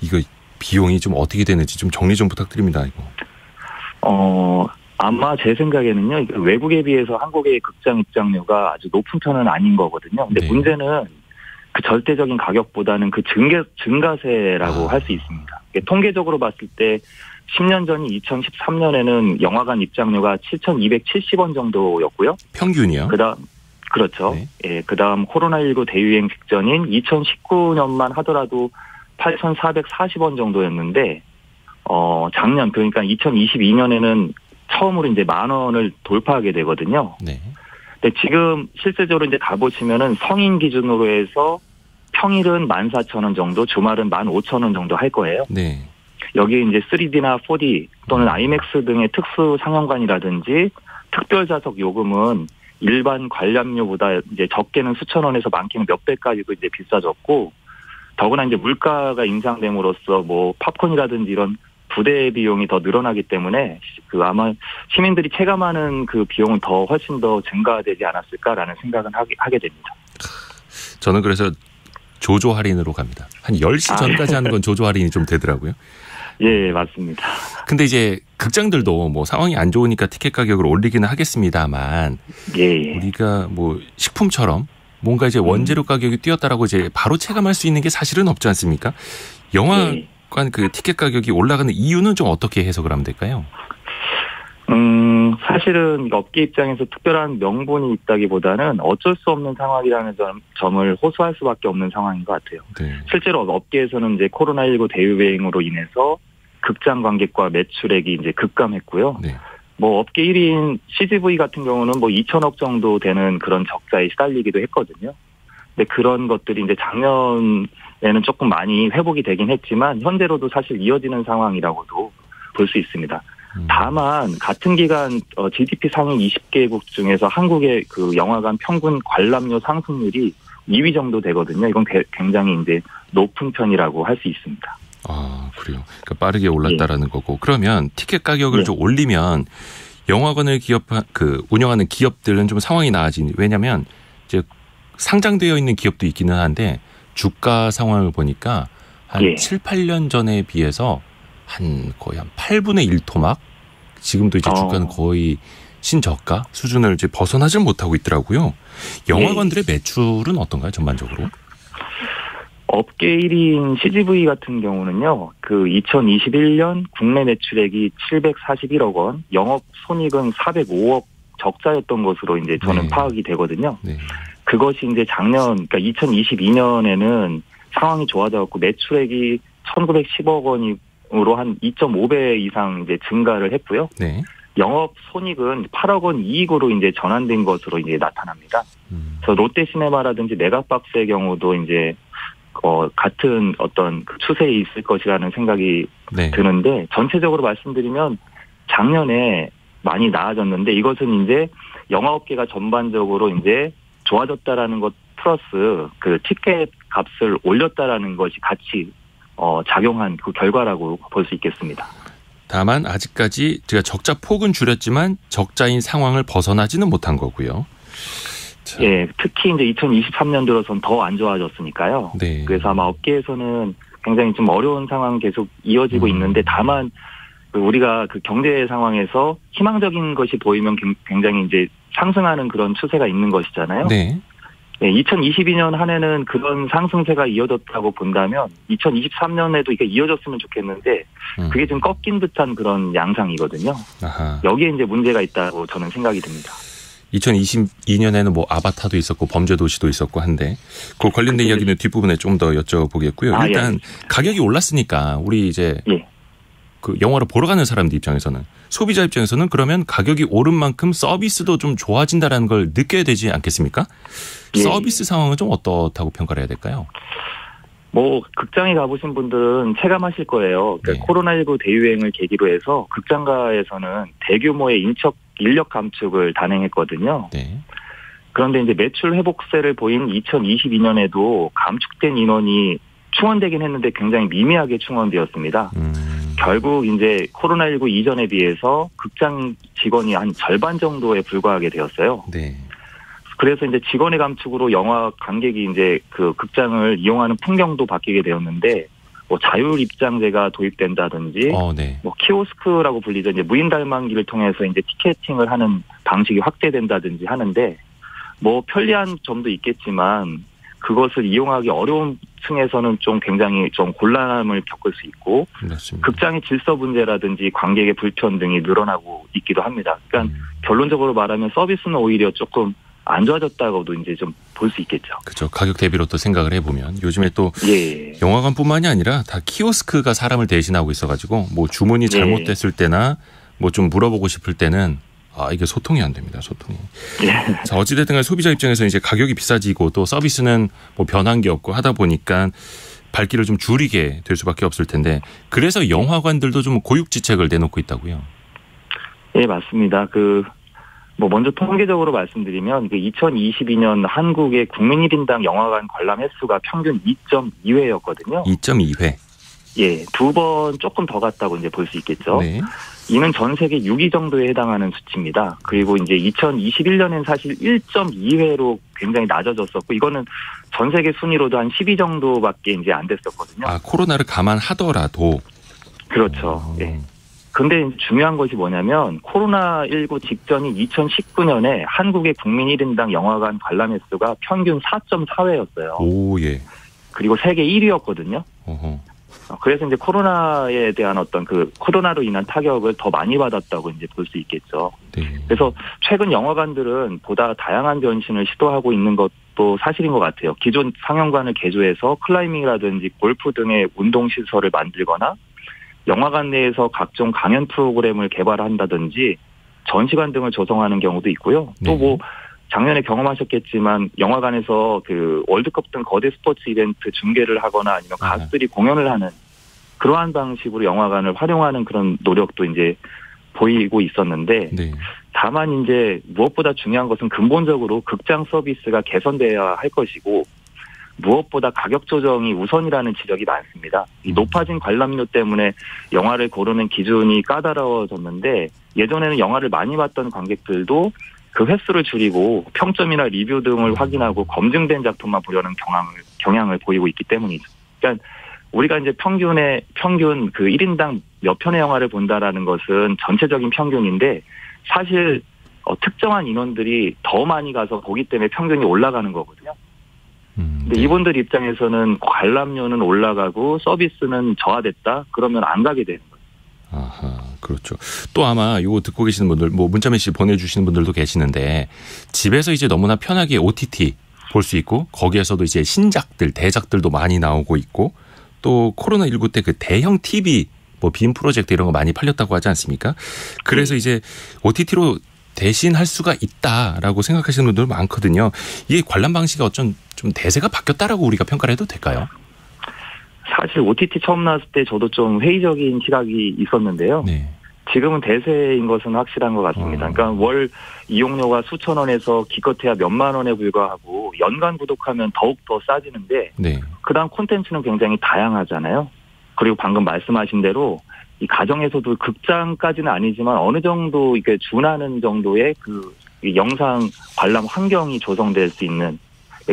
이거 비용이 좀 어떻게 되는지 좀 정리 좀 부탁드립니다. 이거. 아마 제 생각에는요. 외국에 비해서 한국의 극장 입장료가 아주 높은 편은 아닌 거거든요. 근데 문제는 그 절대적인 가격보다는 그 증가세라고 할 수 있습니다. 통계적으로 봤을 때 10년 전인 2013년에는 영화관 입장료가 7,270원 정도였고요. 평균이요? 그렇죠. 네. 예, 그다음 코로나19 대유행 직전인 2019년만 하더라도 8,440원 정도였는데 작년 그러니까 2022년에는 처음으로 이제 10,000원을 돌파하게 되거든요. 네. 근데 지금 실제적으로 이제 가보시면은 성인 기준으로 해서 평일은 14,000원 정도, 주말은 15,000원 정도 할 거예요. 네. 여기에 이제 3D나 4D 또는 IMAX 등의 특수 상영관이라든지 특별 좌석 요금은 일반 관람료보다 이제 적게는 수천 원에서 많게는 몇 배까지도 이제 비싸졌고 더구나 이제 물가가 인상됨으로써 뭐 팝콘이라든지 이런 부대 비용이 더 늘어나기 때문에 아마 시민들이 체감하는 그 비용은 훨씬 더 증가되지 않았을까라는 생각은 하게 됩니다. 저는 그래서 조조 할인으로 갑니다. 한 10시 전까지 하는 건 조조 할인이 좀 되더라고요. 예, 맞습니다. 근데 이제 극장들도 뭐 상황이 안 좋으니까 티켓 가격을 올리기는 하겠습니다만 우리가 뭐 식품처럼 뭔가 이제 원재료 가격이 뛰었다라고 이제 바로 체감할 수 있는 게 사실은 없지 않습니까? 영화관 그 티켓 가격이 올라가는 이유는 좀 어떻게 해석을 하면 될까요? 사실은 업계 입장에서 특별한 명분이 있다기보다는 어쩔 수 없는 상황이라는 점을 호소할 수밖에 없는 상황인 것 같아요. 네. 실제로 업계에서는 이제 코로나19 대유행으로 인해서 극장 관객과 매출액이 이제 급감했고요. 네. 뭐 업계 1위인 CGV 같은 경우는 뭐 2천억 정도 되는 그런 적자에 시달리기도 했거든요. 근데 그런 것들이 이제 작년에는 조금 많이 회복이 되긴 했지만 현재로도 사실 이어지는 상황이라고도 볼 수 있습니다. 다만 같은 기간 GDP 상위 20개국 중에서 한국의 그 영화관 평균 관람료 상승률이 2위 정도 되거든요. 이건 굉장히 이제 높은 편이라고 할 수 있습니다. 아, 그래요. 그러니까 빠르게 올랐다라는 거고. 그러면 티켓 가격을 좀 올리면 영화관을 운영하는 기업들은 좀 상황이 나아지니. 왜냐하면 이제 상장되어 있는 기업도 있기는 한데 주가 상황을 보니까 한 7, 8년 전에 비해서 거의 한 8분의 1 토막? 지금도 이제 주가는 거의 신저가 수준을 이제 벗어나질 못하고 있더라고요. 영화관들의 매출은 어떤가요, 전반적으로? 업계 1위인 CGV 같은 경우는요, 그 2021년 국내 매출액이 741억 원, 영업 손익은 405억 적자였던 것으로 이제 저는 파악이 되거든요. 네. 그것이 이제 그러니까 2022년에는 상황이 좋아져갖고 매출액이 1,910억 원으로 한 2.5배 이상 이제 증가를 했고요. 네. 영업 손익은 8억 원 이익으로 이제 전환된 것으로 이제 나타납니다. 그래서 롯데시네마라든지 메가박스의 경우도 이제 같은 어떤 그 추세에 있을 것이라는 생각이 드는데 전체적으로 말씀드리면 작년에 많이 나아졌는데 이것은 이제 영화업계가 전반적으로 이제 좋아졌다라는 것 플러스 그 티켓 값을 올렸다라는 것이 같이 작용한 그 결과라고 볼 수 있겠습니다. 다만 아직까지 제가 적자 폭은 줄였지만 적자인 상황을 벗어나지는 못한 거고요. 자. 예, 특히 이제 2023년 들어선 더 안 좋아졌으니까요. 네. 그래서 아마 업계에서는 굉장히 좀 어려운 상황 계속 이어지고 있는데 다만 우리가 그 경제 상황에서 희망적인 것이 보이면 굉장히 이제 상승하는 그런 추세가 있는 것이잖아요. 네. 네, 2022년 한 해는 그런 상승세가 이어졌다고 본다면 2023년에도 이게 이어졌으면 좋겠는데 그게 좀 꺾인 듯한 그런 양상이거든요. 아하. 여기에 이제 문제가 있다고 저는 생각이 듭니다. 2022년에는 뭐 아바타도 있었고 범죄도시도 있었고 한데 그 관련된 이야기는 뒷부분에 좀 더 여쭤보겠고요. 일단 예. 가격이 올랐으니까 우리 이제 예. 그 영화를 보러 가는 사람들 입장에서는 소비자 입장에서는 그러면 가격이 오른 만큼 서비스도 좀 좋아진다라는 걸 느껴야 되지 않겠습니까? 예. 서비스 상황은 좀 어떻다고 평가를 해야 될까요? 뭐 극장에 가보신 분들은 체감하실 거예요. 그러니까 코로나19 대유행을 계기로 해서 극장가에서는 대규모의 인력 감축을 단행했거든요. 네. 그런데 이제 매출 회복세를 보인 2022년에도 감축된 인원이 충원되긴 했는데 굉장히 미미하게 충원되었습니다. 결국 이제 코로나19 이전에 비해서 극장 직원이 한 절반 정도에 불과하게 되었어요. 네. 그래서 이제 직원의 감축으로 영화 관객이 이제 그 극장을 이용하는 풍경도 바뀌게 되었는데 뭐 자율 입장제가 도입된다든지 네. 뭐 키오스크라고 불리죠. 이제 무인 달망기를 통해서 이제 티켓팅을 하는 방식이 확대된다든지 하는데 뭐 편리한 점도 있겠지만 그것을 이용하기 어려운 층에서는 좀 굉장히 좀 곤란함을 겪을 수 있고 그렇습니다. 극장의 질서 문제라든지 관객의 불편 등이 늘어나고 있기도 합니다. 그러니까 결론적으로 말하면 서비스는 오히려 조금 안 좋아졌다고도 이제 좀 볼 수 있겠죠. 그렇죠. 가격 대비로 또 생각을 해보면 요즘에 또 예. 영화관뿐만이 아니라 다 키오스크가 사람을 대신하고 있어가지고 뭐 주문이 잘못됐을 때나 뭐 좀 물어보고 싶을 때는 이게 소통이 안 됩니다. 소통이. 예. 자, 어찌됐든 간에 소비자 입장에서 이제 가격이 비싸지고 또 서비스는 뭐 변한 게 없고 하다 보니까 발길을 좀 줄이게 될 수밖에 없을 텐데 그래서 영화관들도 좀 고육지책을 내놓고 있다고요. 예, 맞습니다. 뭐 먼저 통계적으로 말씀드리면 2022년 한국의 국민 1인당 영화관 관람 횟수가 평균 2.2회였거든요. 2.2회. 예, 2번 조금 더 갔다고 이제 볼 수 있겠죠. 네. 이는 전 세계 6위 정도에 해당하는 수치입니다. 그리고 이제 2021년엔 사실 1.2회로 굉장히 낮아졌었고 이거는 전 세계 순위로도 한 10위 정도밖에 이제 안 됐었거든요. 코로나를 감안하더라도. 그렇죠. 예. 근데 중요한 것이 뭐냐면 코로나19 직전인 2019년에 한국의 국민 1인당 영화관 관람 횟수가 평균 4.4회였어요. 오, 예. 그리고 세계 1위였거든요. 어허. 그래서 이제 코로나에 대한 어떤 코로나로 인한 타격을 더 많이 받았다고 이제 볼 수 있겠죠. 네. 그래서 최근 영화관들은 보다 다양한 변신을 시도하고 있는 것도 사실인 것 같아요. 기존 상영관을 개조해서 클라이밍이라든지 골프 등의 운동시설을 만들거나 영화관 내에서 각종 강연 프로그램을 개발한다든지 전시관 등을 조성하는 경우도 있고요. 또 뭐 작년에 경험하셨겠지만 영화관에서 월드컵 등 거대 스포츠 이벤트 중계를 하거나 아니면 가수들이 공연을 하는 그러한 방식으로 영화관을 활용하는 그런 노력도 이제 보이고 있었는데 다만 이제 무엇보다 중요한 것은 근본적으로 극장 서비스가 개선돼야 할 것이고 무엇보다 가격 조정이 우선이라는 지적이 많습니다. 이 높아진 관람료 때문에 영화를 고르는 기준이 까다로워졌는데 예전에는 영화를 많이 봤던 관객들도 그 횟수를 줄이고 평점이나 리뷰 등을 확인하고 검증된 작품만 보려는 경향을 보이고 있기 때문이죠. 그러니까 우리가 이제 평균 1인당 몇 편의 영화를 본다라는 것은 전체적인 평균인데 사실 특정한 인원들이 더 많이 가서 보기 때문에 평균이 올라가는 거거든요. 근데 이분들 입장에서는 관람료는 올라가고 서비스는 저하됐다? 그러면 안 가게 되는 거예요. 아하, 그렇죠. 또 아마 이거 듣고 계시는 분들, 뭐 문자 메시지 보내주시는 분들도 계시는데 집에서 이제 너무나 편하게 OTT 볼 수 있고 거기에서도 이제 신작들, 대작들도 많이 나오고 있고 또 코로나19 때 대형 TV 뭐 빔 프로젝트 이런 거 많이 팔렸다고 하지 않습니까? 그래서 이제 OTT로 대신할 수가 있다라고 생각하시는 분들 많거든요. 이게 관람 방식이 어쩐 좀 대세가 바뀌었다라고 우리가 평가를 해도 될까요? 사실 OTT 처음 나왔을 때 저도 좀 회의적인 시각이 있었는데요. 네. 지금은 대세인 것은 확실한 것 같습니다. 그러니까 월 이용료가 수천 원에서 기껏해야 몇만 원에 불과하고 연간 구독하면 더욱 더 싸지는데 네. 그다음 콘텐츠는 굉장히 다양하잖아요. 그리고 방금 말씀하신 대로 이 가정에서도 극장까지는 아니지만 어느 정도 이게 준하는 정도의 그 영상 관람 환경이 조성될 수 있는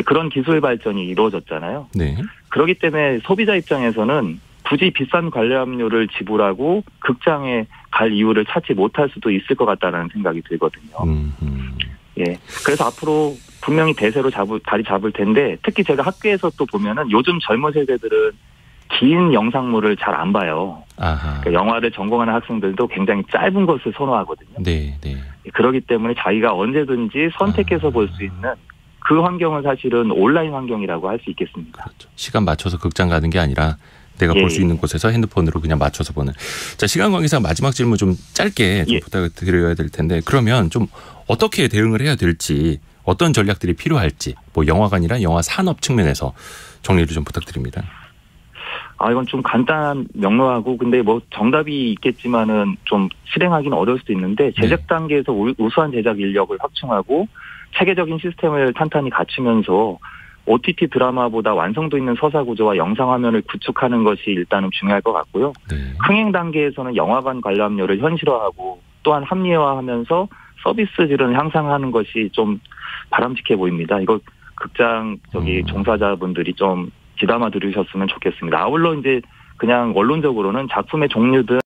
그런 기술 발전이 이루어졌잖아요. 네. 그렇기 때문에 소비자 입장에서는 굳이 비싼 관람료를 지불하고 극장에 갈 이유를 찾지 못할 수도 있을 것 같다는 생각이 들거든요. 예. 그래서 앞으로 분명히 대세로 자리 잡을 텐데 특히 제가 학교에서 또 보면은 요즘 젊은 세대들은 긴 영상물을 잘 안 봐요. 그러니까 영화를 전공하는 학생들도 굉장히 짧은 것을 선호하거든요. 네, 네. 그렇기 때문에 자기가 언제든지 선택해서 볼 수 있는 그 환경은 사실은 온라인 환경이라고 할 수 있겠습니다. 그렇죠. 시간 맞춰서 극장 가는 게 아니라 내가 볼 수 있는 곳에서 핸드폰으로 그냥 맞춰서 보는. 자, 시간 관계상 마지막 질문 좀 짧게 좀 부탁을 드려야 될 텐데 그러면 좀 어떻게 대응을 해야 될지 어떤 전략들이 필요할지 뭐 영화관이나 영화 산업 측면에서 정리를 좀 부탁드립니다. 이건 좀 간단 명료하고 근데 뭐 정답이 있겠지만은 좀 실행하기는 어려울 수도 있는데 제작 단계에서 우수한 제작 인력을 확충하고 체계적인 시스템을 탄탄히 갖추면서 OTT 드라마보다 완성도 있는 서사 구조와 영상 화면을 구축하는 것이 일단은 중요할 것 같고요. 네. 흥행 단계에서는 영화관 관람료를 현실화하고 또한 합리화하면서 서비스 질을 향상하는 것이 좀 바람직해 보입니다. 이거 극장 종사자분들이 좀 귀담아 들으셨으면 좋겠습니다. 아울러 이제 그냥 원론적으로는 작품의 종류 등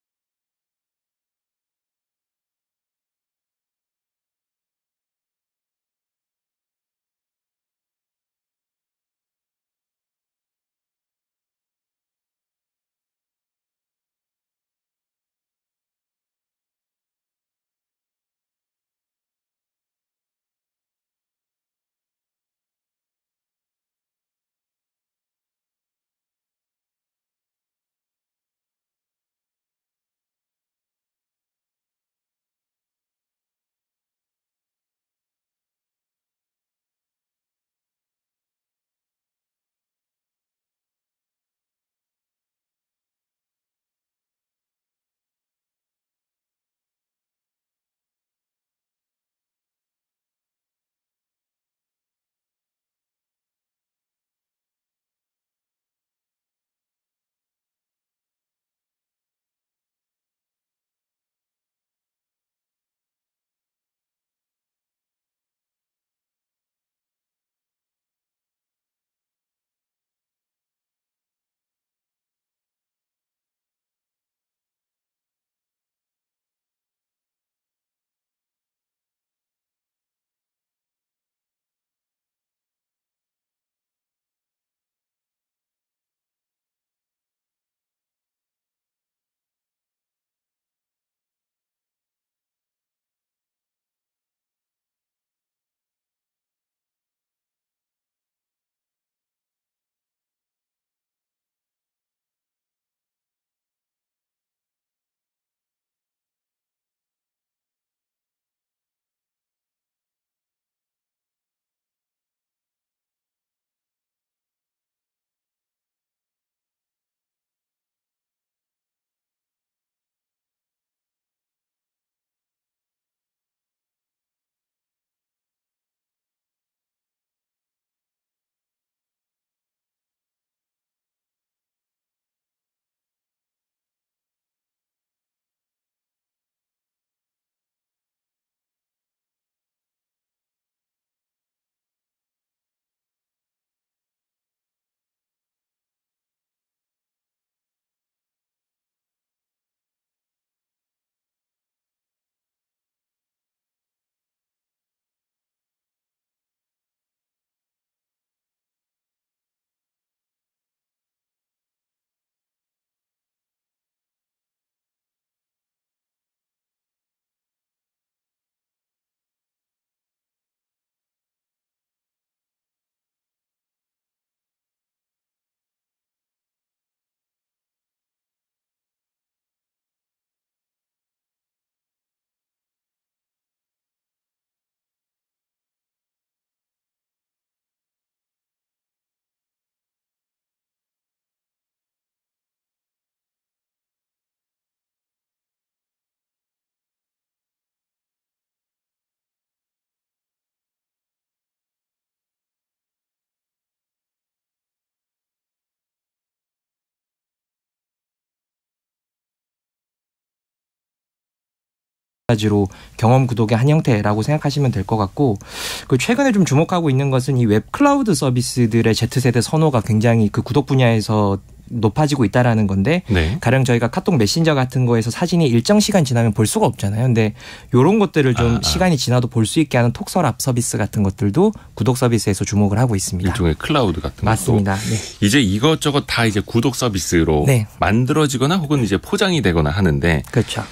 가지로 경험 구독의 한 형태라고 생각하시면 될 것 같고, 그 최근에 좀 주목하고 있는 것은 이 웹 클라우드 서비스들의 Z세대 선호가 굉장히 그 구독 분야에서 높아지고 있다라는 건데, 네. 가령 저희가 카톡 메신저 같은 거에서 사진이 일정 시간 지나면 볼 수가 없잖아요. 근데 이런 것들을 좀 시간이 지나도 볼 수 있게 하는 톡서랍 서비스 같은 것들도 구독 서비스에서 주목을 하고 있습니다. 일종의 클라우드 같은 것도. 맞습니다. 네. 이제 이것저것 다 이제 구독 서비스로 네. 만들어지거나 혹은 이제 포장이 되거나 하는데, 그렇죠.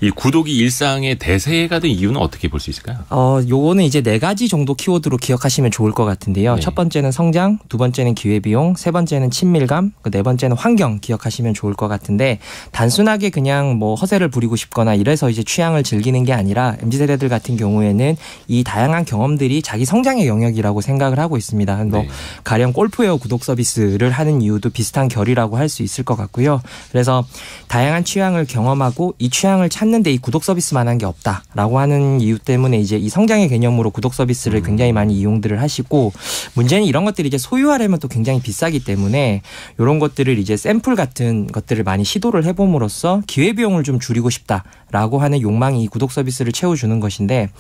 이 구독이 일상의 대세가 된 이유는 어떻게 볼 수 있을까요? 요거는 이제 4가지 정도 키워드로 기억하시면 좋을 것 같은데요. 네. 첫 번째는 성장, 두 번째는 기회비용, 세 번째는 친밀감, 네 번째는 환경 기억하시면 좋을 것 같은데, 단순하게 그냥 뭐 허세를 부리고 싶거나 이래서 이제 취향을 즐기는 게 아니라 MZ세대들 같은 경우에는 이 다양한 경험들이 자기 성장의 영역이라고 생각을 하고 있습니다. 네. 가령 골프웨어 구독 서비스를 하는 이유도 비슷한 결이라고 할 수 있을 것 같고요. 그래서 다양한 취향을 경험하고 이 취향을 찾는 데 이 구독 서비스만한 게 없다라고 하는 이유 때문에 이제 이 성장의 개념으로 구독 서비스를 굉장히 많이 이용들을 하시고, 문제는 이런 것들이 이제 소유하려면 또 굉장히 비싸기 때문에 이런 것들을 이제 샘플 같은 것들을 많이 시도를 해봄으로써 기회비용을 좀 줄이고 싶다라고 하는 욕망이 이 구독 서비스를 채워주는 것인데,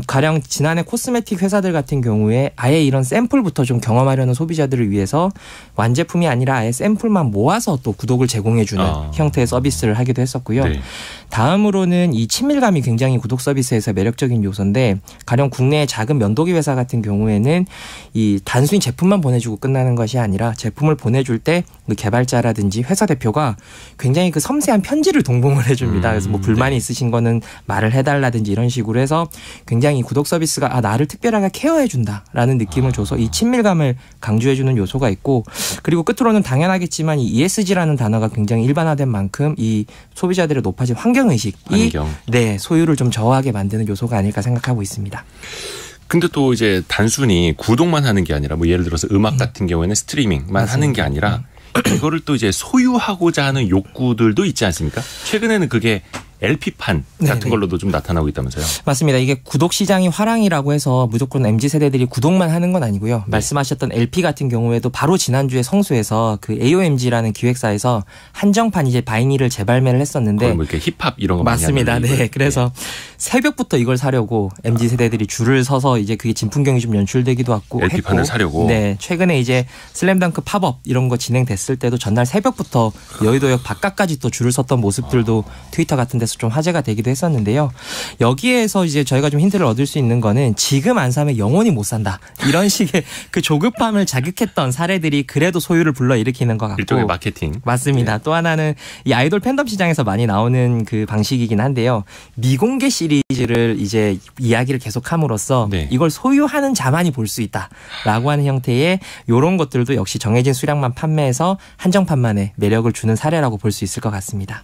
가령 지난해 코스메틱 회사들 같은 경우에 아예 이런 샘플부터 좀 경험하려는 소비자들을 위해서 완제품이 아니라 아예 샘플만 모아서 또 구독을 제공해주는 형태의 서비스를 하기도 했었고요. 네. 다음으로는 이 친밀감이 굉장히 구독 서비스에서 매력적인 요소인데, 가령 국내의 작은 면도기 회사 같은 경우에는 이 단순히 제품만 보내주고 끝나는 것이 아니라 제품을 보내줄 때 그 개발자라든지 회사 대표가 굉장히 그 섬세한 편지를 동봉을 해줍니다. 그래서 뭐 불만이 있으신 거는 말을 해달라든지 이런 식으로 해서 굉장히 구독 서비스가 나를 특별하게 케어해준다라는 느낌을 줘서 이 친밀감을 강조해주는 요소가 있고, 그리고 끝으로는 당연하겠지만 이 ESG라는 단어가 굉장히 일반화된 만큼 이 소비자들의 높아진 환경의식이 네, 소유를 좀 저하게 만드는 요소가 아닐까 생각하고 있습니다. 근데 또 이제 단순히 구독만 하는 게 아니라 뭐 예를 들어서 음악 같은 경우에는 스트리밍만 맞습니다. 하는 게 아니라 이거를 또 이제 소유하고자 하는 욕구들도 있지 않습니까? 최근에는 그게 LP판 같은 네네. 걸로도 좀 나타나고 있다면서요? 맞습니다. 이게 구독 시장이 화랑이라고 해서 무조건 MZ세대들이 구독만 하는 건 아니고요. 네. 말씀하셨던 LP 같은 경우에도 바로 지난주에 성수에서 그 AOMG라는 기획사에서 한정판 이제 바이닐을 재발매를 했었는데, 뭐 이렇게 힙합 이런 거 맞습니다. 많이 하는 네. 그래서 새벽부터 이걸 사려고 MZ세대들이 줄을 서서 이제 그게 진풍경이 좀 연출되기도 하고 LP판을 사려고. 네. 최근에 이제 슬램덩크 팝업 이런 거 진행됐을 때도 전날 새벽부터 여의도역 바깥까지 또 줄을 섰던 모습들도 트위터 같은 데서 좀 화제가 되기도 했었는데요. 여기에서 이제 저희가 좀 힌트를 얻을 수 있는 거는 지금 안 사면 영원히 못 산다. 이런 식의 그 조급함을 자극했던 사례들이 그래도 소유를 불러일으키는 것 같고. 일종의 마케팅. 맞습니다. 네. 또 하나는 이 아이돌 팬덤 시장에서 많이 나오는 그 방식이긴 한데요. 미공개 시리즈를 이제 이야기를 계속함으로써 네. 이걸 소유하는 자만이 볼 수 있다라고 하는 형태의 이런 것들도 역시 정해진 수량만 판매해서 한정판만의 매력을 주는 사례라고 볼 수 있을 것 같습니다.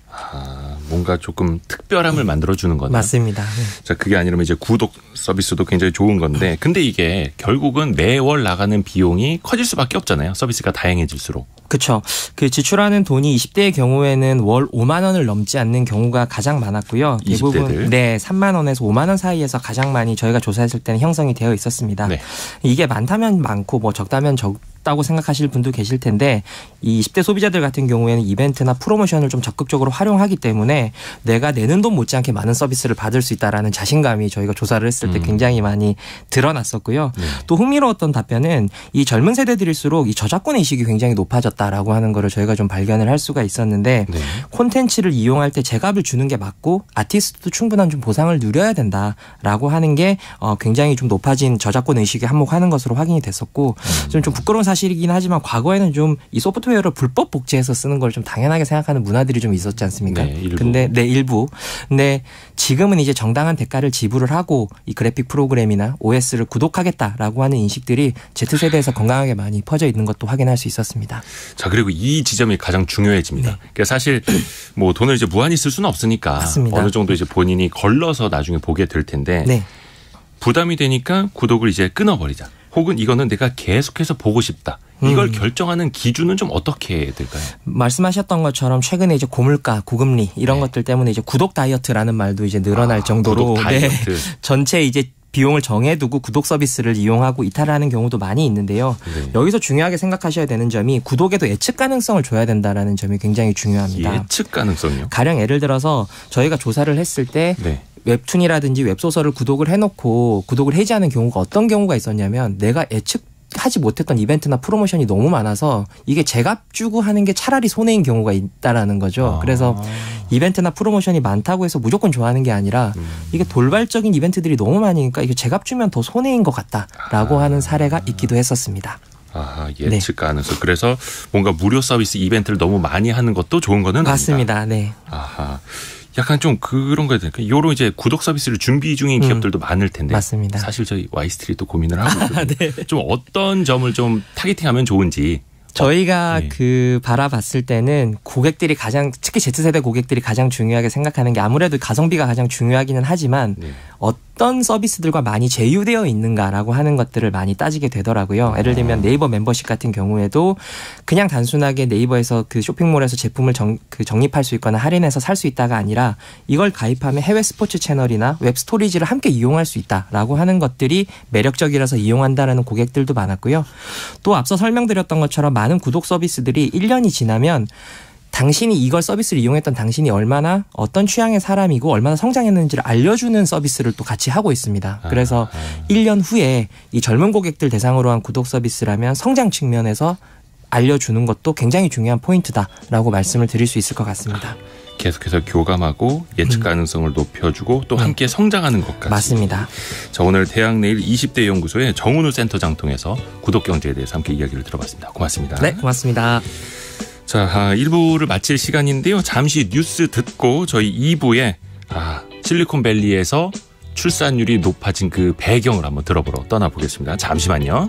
뭔가 조금 특별함을 만들어주는 거네요. 맞습니다. 네. 자, 그게 아니라면 이제 구독 서비스도 굉장히 좋은 건데, 근데 이게 결국은 매월 나가는 비용이 커질 수밖에 없잖아요. 서비스가 다양해질수록. 그렇죠. 그 지출하는 돈이 20대의 경우에는 월 5만 원을 넘지 않는 경우가 가장 많았고요. 대부분 3만 원에서 5만 원 사이에서 가장 많이 저희가 조사했을 때는 형성이 되어 있었습니다. 네. 이게 많다면 많고 뭐 적다면 적다고 생각하실 분도 계실 텐데, 이 20대 소비자들 같은 경우에는 이벤트나 프로모션을 좀 적극적으로 활용하기 때문에 내가 내는 돈 못지않게 많은 서비스를 받을 수 있다라는 자신감이 저희가 조사를 했을 때 굉장히 많이 드러났었고요. 네. 또 흥미로웠던 답변은 이 젊은 세대들일수록 이 저작권 의식이 굉장히 높아졌다라고 하는 거를 저희가 좀 발견을 할 수가 있었는데, 네. 콘텐츠를 이용할 때 제값을 주는 게 맞고 아티스트도 충분한 좀 보상을 누려야 된다라고 하는 게 굉장히 좀 높아진 저작권 의식에 한몫하는 것으로 확인이 됐었고, 좀 부끄러운 사실이긴 하지만 과거에는 좀 이 소프트웨어를 불법 복제해서 쓰는 걸 좀 당연하게 생각하는 문화들이 좀 있었지 않습니까? 네, 일부. 근데 지금은 이제 정당한 대가를 지불을 하고 이 그래픽 프로그램이나 OS를 구독하겠다라고 하는 인식들이 Z세대에서 건강하게 많이 퍼져 있는 것도 확인할 수 있었습니다. 자, 그리고 이 지점이 가장 중요해집니다. 네. 그러니까 사실 뭐 돈을 이제 무한히 쓸 수는 없으니까 맞습니다. 어느 정도 이제 본인이 걸러서 나중에 보게 될 텐데 네. 부담이 되니까 구독을 이제 끊어버리자. 혹은 이거는 내가 계속해서 보고 싶다. 이걸 결정하는 기준은 좀 어떻게 될까요? 말씀하셨던 것처럼 최근에 이제 고물가, 고금리 이런 네. 것들 때문에 이제 구독 다이어트라는 말도 이제 늘어날 정도로 구독 다이어트. 네. 전체 이제 비용을 정해두고 구독 서비스를 이용하고 이탈하는 경우도 많이 있는데요. 네. 여기서 중요하게 생각하셔야 되는 점이 구독에도 예측 가능성을 줘야 된다라는 점이 굉장히 중요합니다. 예측 가능성이요? 가령 예를 들어서 저희가 조사를 했을 때 네. 웹툰이라든지 웹소설을 구독을 해놓고 구독을 해지하는 경우가 어떤 경우가 있었냐면 내가 예측하지 못했던 이벤트나 프로모션이 너무 많아서 이게 제값 주고 하는 게 차라리 손해인 경우가 있다라는 거죠. 그래서 이벤트나 프로모션이 많다고 해서 무조건 좋아하는 게 아니라 이게 돌발적인 이벤트들이 너무 많으니까 이게 제값 주면 더 손해인 것 같다라고 하는 사례가 있기도 했었습니다. 예측 가능성. 그래서 뭔가 무료 서비스 이벤트를 너무 많이 하는 것도 좋은 거는 맞습니다. 아니다. 네. 약간 좀 그런 거에 대해 요런 이제 구독 서비스를 준비 중인 기업들도 많을 텐데. 맞습니다. 사실 저희 와이스트리트도 고민을 하고 있거든요. 네. 좀 어떤 점을 좀 타겟팅하면 좋은지. 저희가 바라봤을 때는 고객들이 특히 Z세대 고객들이 가장 중요하게 생각하는 게 아무래도 가성비가 가장 중요하기는 하지만 어떤 서비스들과 많이 제휴되어 있는가라고 하는 것들을 많이 따지게 되더라고요. 예를 들면 네이버 멤버십 같은 경우에도 그냥 단순하게 네이버에서 그 쇼핑몰에서 제품을 적립할 수 있거나 할인해서 살 수 있다가 아니라 이걸 가입하면 해외 스포츠 채널이나 웹 스토리지를 함께 이용할 수 있다라고 하는 것들이 매력적이라서 이용한다라는 고객들도 많았고요. 또 앞서 설명드렸던 것처럼 많은 구독 서비스들이 1년이 지나면 당신이 이걸 서비스를 이용했던 당신이 얼마나 어떤 취향의 사람이고 얼마나 성장했는지를 알려주는 서비스를 또 같이 하고 있습니다. 그래서 1년 후에 이 젊은 고객들 대상으로 한 구독 서비스라면 성장 측면에서 알려주는 것도 굉장히 중요한 포인트다라고 말씀을 드릴 수 있을 것 같습니다. 계속해서 교감하고 예측 가능성을 높여주고 또 함께 성장하는 것까지. 맞습니다. 자, 오늘 대학내일 20대 연구소의 정은우 센터장 통해서 구독 경제에 대해서 함께 이야기를 들어봤습니다. 고맙습니다. 네, 고맙습니다. 자, 1부를 마칠 시간인데요. 잠시 뉴스 듣고 저희 2부에 실리콘밸리에서 출산율이 높아진 그 배경을 한번 들어보러 떠나보겠습니다. 잠시만요.